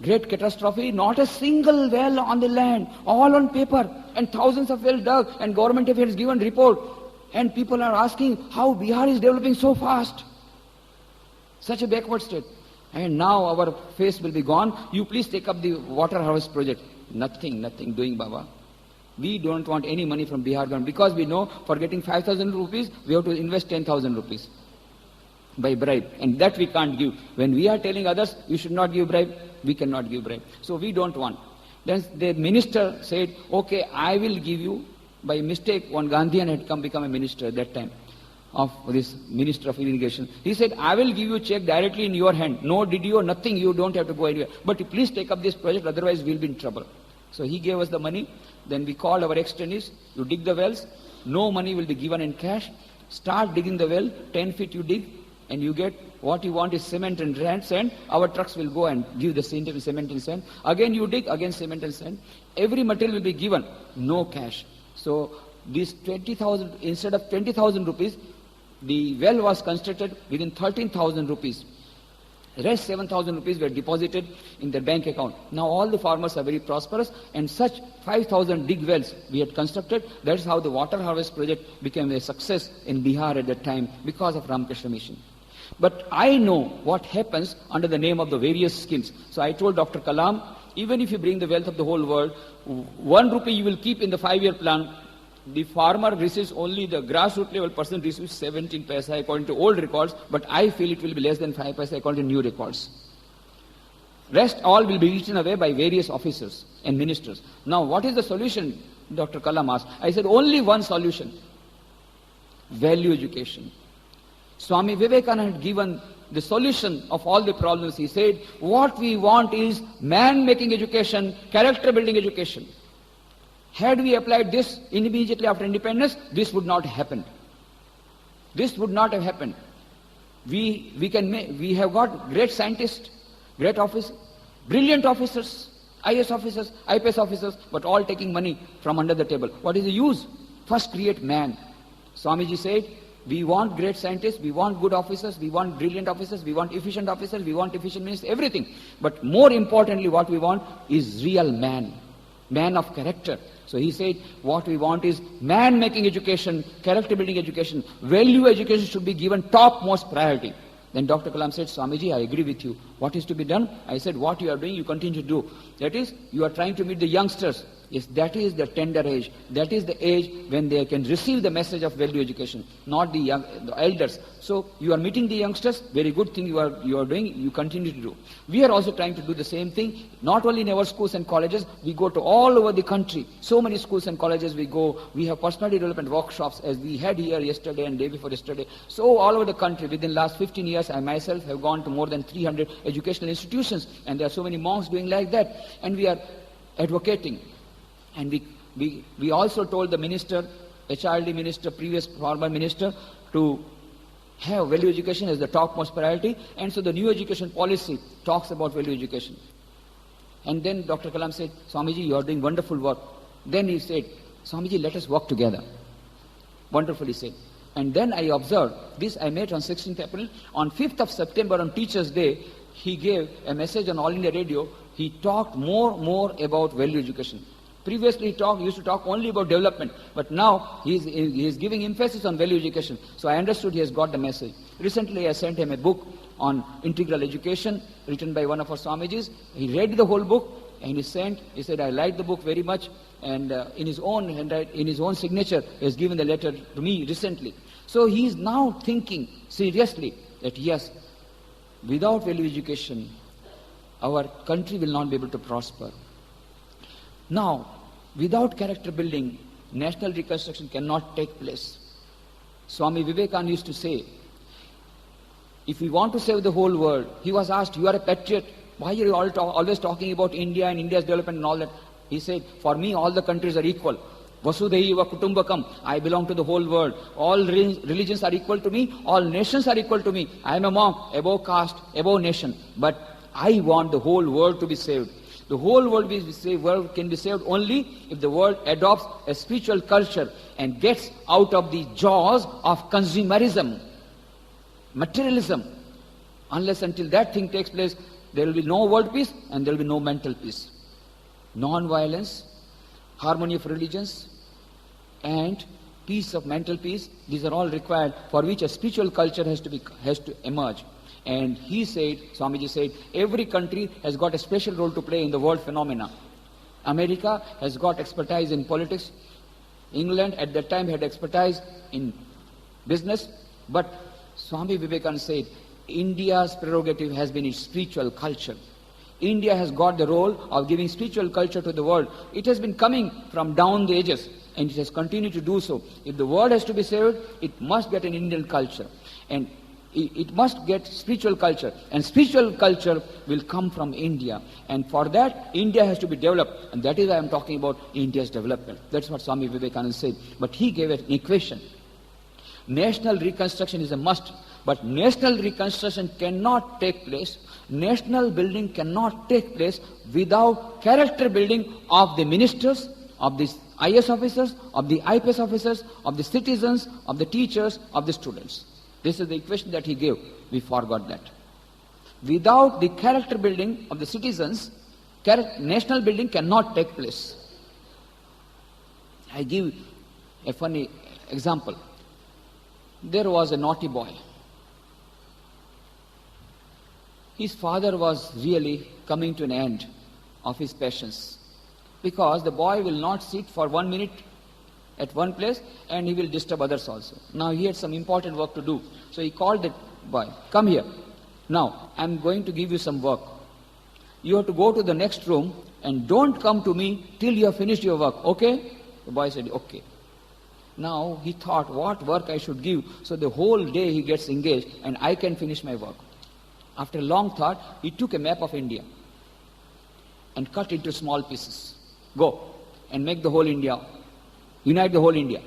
great catastrophe, not a single well on the land, all on paper, and thousands of wells dug, and government affairs given report, and people are asking how Bihar is developing so fast. Such a backward state. And now our face will be gone. You please take up the water harvest project. Nothing doing, Baba. We don't want any money from Bihar government, because we know for getting 5,000 rupees, we have to invest 10,000 rupees by bribe, and that we can't give. When we are telling others, you should not give bribe, we cannot give bribe. So we don't want. Then the minister said, okay, I will give you. By mistake, one Gandhian had become a minister at that time, of this minister of irrigation. He said, I will give you check directly in your hand. No DDO, nothing, you don't have to go anywhere. But please take up this project, otherwise we'll be in trouble. So he gave us the money. Then we called our extendees, you dig the wells, no money will be given in cash. Start digging the well, 10 feet you dig, and you get what you want is cement and sand. Our trucks will go and give the cement and sand. Again you dig, again cement and sand. Every material will be given, no cash. So this 20,000, instead of 20,000 rupees, the well was constructed within 13,000 rupees. Rest 7,000 rupees were deposited in their bank account. Now all the farmers are very prosperous, and such 5,000 dig wells we had constructed. That's how the water harvest project became a success in Bihar at that time, because of Ramakrishna Mission. But I know what happens under the name of the various schemes. So I told Dr. Kalam, even if you bring the wealth of the whole world, 1 rupee you will keep in the 5-year plan, the farmer receives only, the grassroots level person receives 17 paisa according to old records, but I feel it will be less than 5 paisa according to new records. Rest all will be eaten away by various officers and ministers. Now, what is the solution? Dr. Kalam asked. I said, only one solution. Value education. Swami Vivekananda had given the solution of all the problems. He said, what we want is man-making education, character-building education. Had we applied this immediately after independence, this would not happen. This would not have happened. We have got great scientists, great officers, brilliant officers, IS officers, IPS officers, but all taking money from under the table. What is the use? First create man. Swamiji said, we want great scientists, we want good officers, we want brilliant officers, we want efficient officers, we want efficient ministers, everything. But more importantly, what we want is real man, man of character. So he said, what we want is man-making education, character-building education, value education should be given topmost priority. Then Dr. Kalam said, Swamiji, I agree with you. What is to be done? I said, what you are doing, you continue to do. That is, you are trying to meet the youngsters. Yes, that is the tender age. That is the age when they can receive the message of value education, not the elders. So you are meeting the youngsters, very good thing you are doing, you continue to do. We are also trying to do the same thing, not only in our schools and colleges, we go to all over the country. So many schools and colleges we go, we have personality development workshops as we had here yesterday and day before yesterday. So all over the country, within the last 15 years, I myself have gone to more than 300 educational institutions, and there are so many monks doing like that. And we are advocating. And we also told the minister, HRD minister, previous former minister, to have value education as the topmost priority. And so the new education policy talks about value education. And then Dr. Kalam said, Swamiji, you are doing wonderful work. Then he said, Swamiji, let us work together. Wonderfully said. And then I observed, this I made on 16th April. On 5th of September, on Teachers' Day, he gave a message on All India Radio. He talked more about value education. Previously he used to talk only about development, but now he is giving emphasis on value education. So I understood he has got the message. Recently I sent him a book on integral education written by one of our Swamijis. He read the whole book and he said, I liked the book very much, and in his own signature he has given the letter to me recently. So he is now thinking seriously that yes, without value education, our country will not be able to prosper. Now, without character building, national reconstruction cannot take place. Swami Vivekananda used to say, if we want to save the whole world, he was asked, you are a patriot, why are you always talking about India and India's development and all that? He said, for me all the countries are equal. Vasudhaiva Kutumbakam, I belong to the whole world. All religions are equal to me, all nations are equal to me. I am a monk, above caste, above nation. But I want the whole world to be saved. The whole world can be saved only if the world adopts a spiritual culture and gets out of the jaws of consumerism, materialism. Unless until that thing takes place, there will be no world peace and there will be no mental peace. Non-violence, harmony of religions, and peace of mental peace, these are all required, for which a spiritual culture has to emerge. And he said, Swamiji said, every country has got a special role to play in the world phenomena. America has got expertise in politics. England at that time had expertise in business. But Swami Vivekananda said, India's prerogative has been its spiritual culture. India has got the role of giving spiritual culture to the world. It has been coming from down the ages, and it has continued to do so. If the world has to be saved, it must get an Indian culture. And it must get spiritual culture, and spiritual culture will come from India. And for that, India has to be developed, and that is why I am talking about India's development. That's what Swami Vivekananda said. But he gave an equation. National reconstruction is a must, but national reconstruction cannot take place, national building cannot take place without character building of the ministers, of the IS officers, of the IPS officers, of the citizens, of the teachers, of the students. This is the equation that he gave. We forgot that. Without the character building of the citizens, national building cannot take place. I give a funny example. There was a naughty boy. His father was really coming to an end of his patience, because the boy will not sit for 1 minute at one place and he will disturb others also. Now he had some important work to do. So he called the boy, come here. Now I'm going to give you some work. You have to go to the next room and don't come to me till you have finished your work, okay? The boy said, okay. Now he thought what work I should give, so the whole day he gets engaged and I can finish my work. After a long thought, he took a map of India and cut into small pieces. Go and make the whole India, unite the whole India.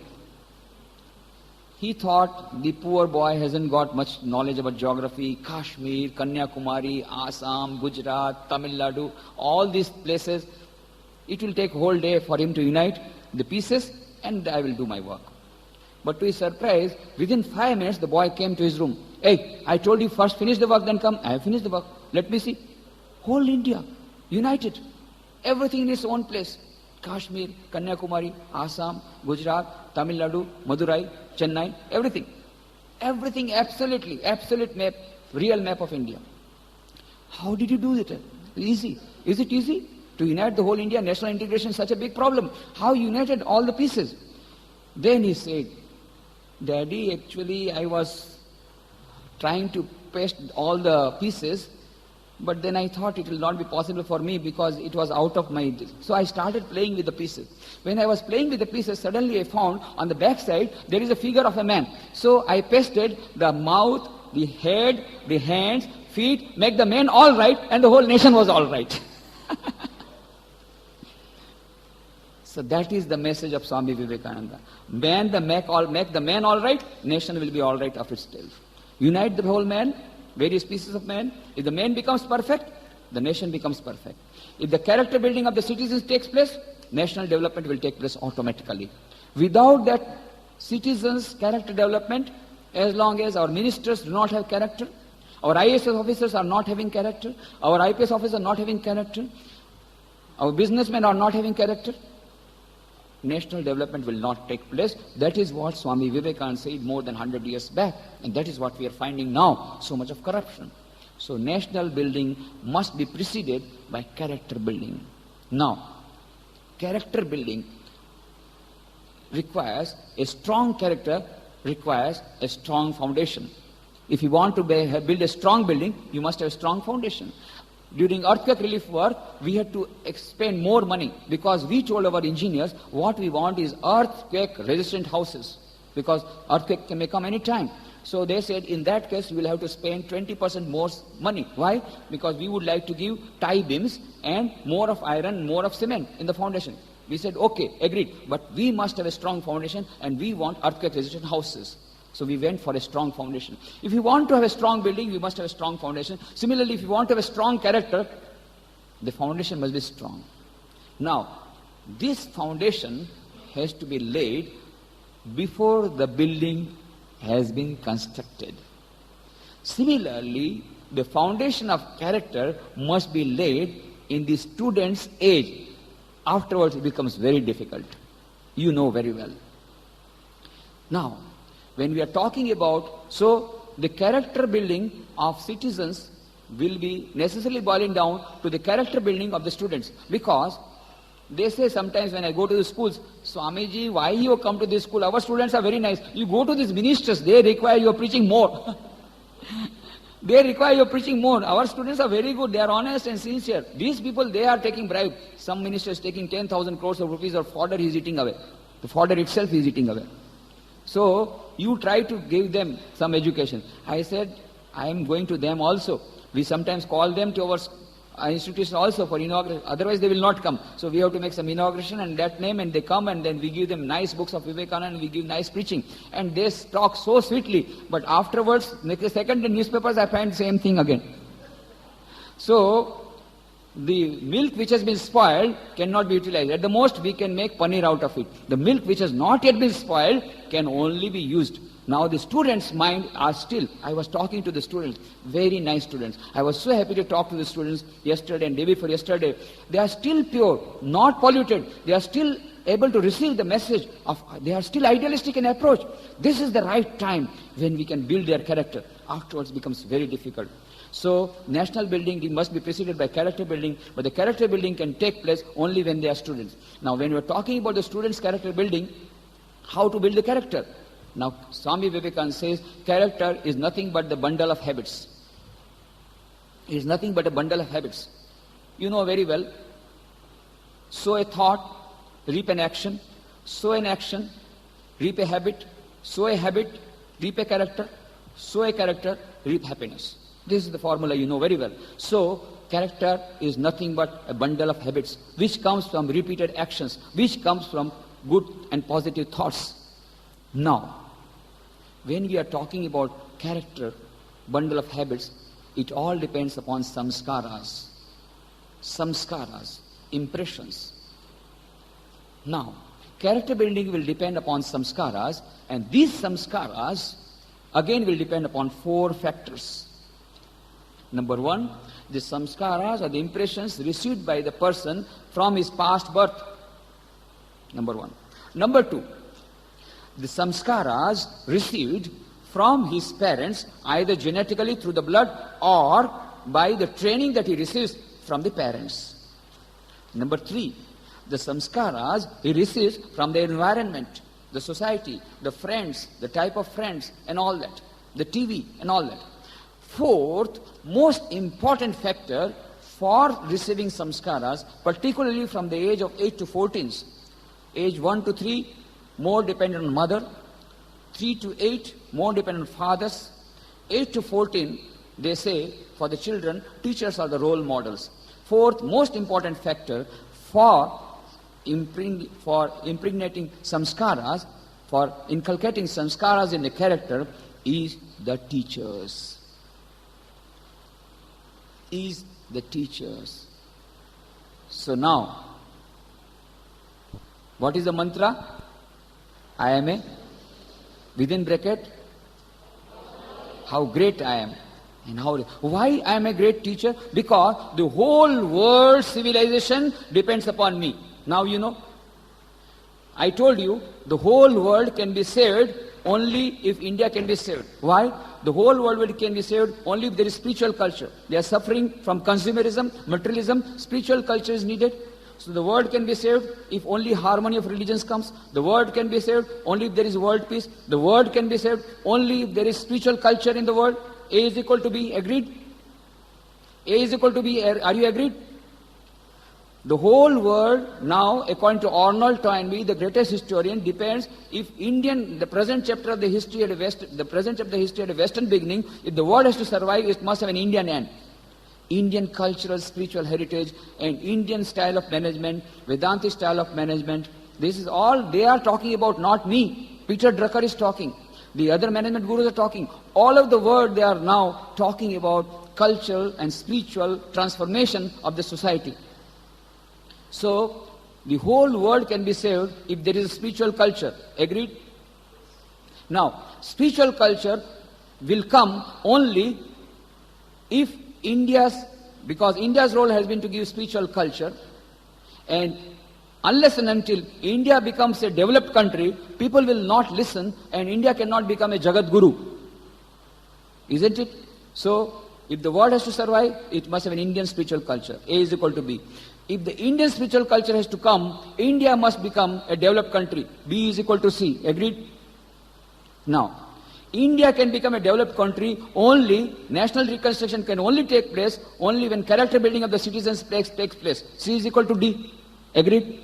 He thought the poor boy hasn't got much knowledge about geography, Kashmir, Kanyakumari, Assam, Gujarat, Tamil Nadu, all these places. It will take a whole day for him to unite the pieces and I will do my work. But to his surprise, within 5 minutes the boy came to his room. Hey, I told you first finish the work, then come. I have finished the work. Let me see. Whole India, united. Everything in its own place. Kashmir, Kanyakumari, Assam, Gujarat, Tamil Nadu, Madurai, Chennai, everything. Everything absolutely, absolute map, real map of India. How did you do it? Easy. Is it easy to unite the whole India? National integration is such a big problem. How you united all the pieces? Then he said, Daddy, actually I was trying to paste all the pieces, but then I thought it will not be possible for me because it was out of my... So I started playing with the pieces. When I was playing with the pieces, suddenly I found on the back side there is a figure of a man. So I pasted the mouth, the head, the hands, feet, make the man all right, and the whole nation was all right. So that is the message of Swami Vivekananda. Make the man all right, nation will be all right of itself. Unite the whole man, various pieces of man. If the man becomes perfect, the nation becomes perfect. If the character building of the citizens takes place, national development will take place automatically. Without that citizens' character development, as long as our ministers do not have character, our IAS officers are not having character, our IPS officers are not having character, our businessmen are not having character, national development will not take place. That is what Swami Vivekananda said more than 100 years back, and that is what we are finding now, so much of corruption. So national building must be preceded by character building. Now, character building requires a strong character, requires a strong foundation. If you want to build a strong building, you must have a strong foundation. During earthquake relief work, we had to spend more money because we told our engineers what we want is earthquake resistant houses because earthquake may come any time. So they said in that case you will have to spend 20% more money. Why? Because we would like to give tie beams and more of iron, more of cement in the foundation. We said okay, agreed, but we must have a strong foundation and we want earthquake resistant houses. So we went for a strong foundation. If you want to have a strong building, you must have a strong foundation. Similarly, if you want to have a strong character, the foundation must be strong. Now, this foundation has to be laid before the building has been constructed. Similarly, the foundation of character must be laid in the student's age. Afterwards, it becomes very difficult. You know very well. Now, when we are talking about, so the character building of citizens will be necessarily boiling down to the character building of the students. Because they say sometimes when I go to the schools, Swamiji, why you come to this school? Our students are very nice. You go to these ministers, they require your preaching more. They require your preaching more. Our students are very good. They are honest and sincere. These people, they are taking bribe. Some minister is taking 10,000 crores of rupees of fodder he is eating away. The fodder itself he is eating away. So, you try to give them some education. I said, I am going to them also. We sometimes call them to our institution also for inauguration. Otherwise, they will not come. So, we have to make some inauguration and that name and they come and then we give them nice books of Vivekananda and we give nice preaching. And they talk so sweetly. But afterwards, next second in newspapers, I find the same thing again. So, the milk which has been spoiled cannot be utilized. At the most, we can make paneer out of it. The milk which has not yet been spoiled can only be used. Now the students' mind are still, I was talking to the students, very nice students. I was so happy to talk to the students yesterday and day before yesterday. They are still pure, not polluted. They are still able to receive the message of, they are still idealistic in approach. This is the right time when we can build their character. Afterwards it becomes very difficult. So, national building must be preceded by character building, but the character building can take place only when they are students. Now, when we are talking about the students' character building, how to build the character. Now, Swami Vivekananda says, character is nothing but the bundle of habits. It is nothing but a bundle of habits. You know very well, sow a thought, reap an action, sow an action, reap a habit, sow a habit, reap a character, sow a character, reap happiness. This is the formula you know very well. So, character is nothing but a bundle of habits, which comes from repeated actions, which comes from good and positive thoughts. Now, when we are talking about character, bundle of habits, it all depends upon samskaras. Samskaras, impressions. Now, character building will depend upon samskaras, and these samskaras again will depend upon 4 factors. Number 1, the samskaras are the impressions received by the person from his past birth. Number 1. Number 2, the samskaras received from his parents, either genetically through the blood or by the training that he receives from the parents. Number 3, the samskaras he receives from the environment, the society, the friends, the type of friends and all that, the TV and all that. 4th, most important factor for receiving samskaras, particularly from the age of 8 to 14, age 1 to 3, more dependent on mother, 3 to 8, more dependent on fathers, 8 to 14, they say, for the children, teachers are the role models. 4th, most important factor for impregnating samskaras, for inculcating samskaras in the character, is the teachers. Is the teachers. So now, what is the mantra? I am a, within bracket, how great I am. And why I am a great teacher? Because the whole world civilization depends upon me. Now you know. I told you the whole world can be saved only if India can be saved. Why? The whole world can be saved only if there is spiritual culture. They are suffering from consumerism, materialism. Spiritual culture is needed. So the world can be saved if only harmony of religions comes. The world can be saved only if there is world peace. The world can be saved only if there is spiritual culture in the world. A is equal to B. Agreed? A is equal to B. Are you agreed? The whole world now, according to Arnold Toynbee, the greatest historian, depends if the present chapter of the history of the Western beginning, if the world has to survive, it must have an Indian end. Indian cultural, spiritual heritage, and Indian style of management, Vedantic style of management. This is all they are talking about, not me. Peter Drucker is talking. The other management gurus are talking. All of the world they are now talking about cultural and spiritual transformation of the society. So, the whole world can be saved if there is a spiritual culture. Agreed? Now, spiritual culture will come only if because India's role has been to give spiritual culture, and unless and until India becomes a developed country, people will not listen and India cannot become a Jagat Guru. Isn't it? So, if the world has to survive, it must have an Indian spiritual culture. A is equal to B. If the Indian spiritual culture has to come, India must become a developed country. B is equal to C. Agreed? Now, India can become a developed country only, national reconstruction can only take place only when character building of the citizens takes place. C is equal to D. Agreed?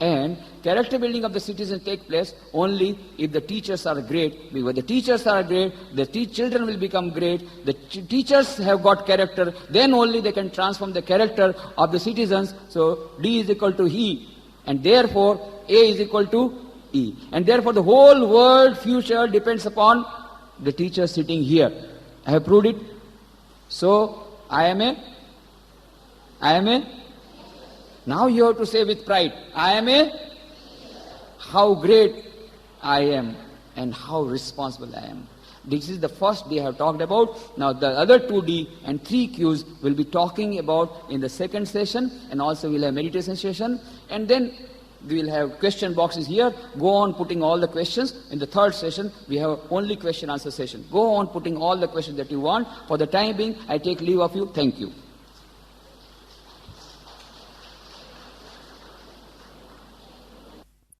And character building of the citizens take place only if the teachers are great. When the teachers are great, the children will become great. The teachers have got character, then only they can transform the character of the citizens. So D is equal to E, and therefore A is equal to E. And therefore the whole world future depends upon the teacher sitting here. I have proved it. So I am a. Now you have to say with pride, I am a. How great I am and how responsible I am. This is the first D I have talked about. Now the other 2D and 3 Qs will be talking about in the second session, and also we'll have meditation session, and then we will have question boxes here. Go on putting all the questions. In the third session, we have only question answer session. Go on putting all the questions that you want. For the time being, I take leave of you. Thank you.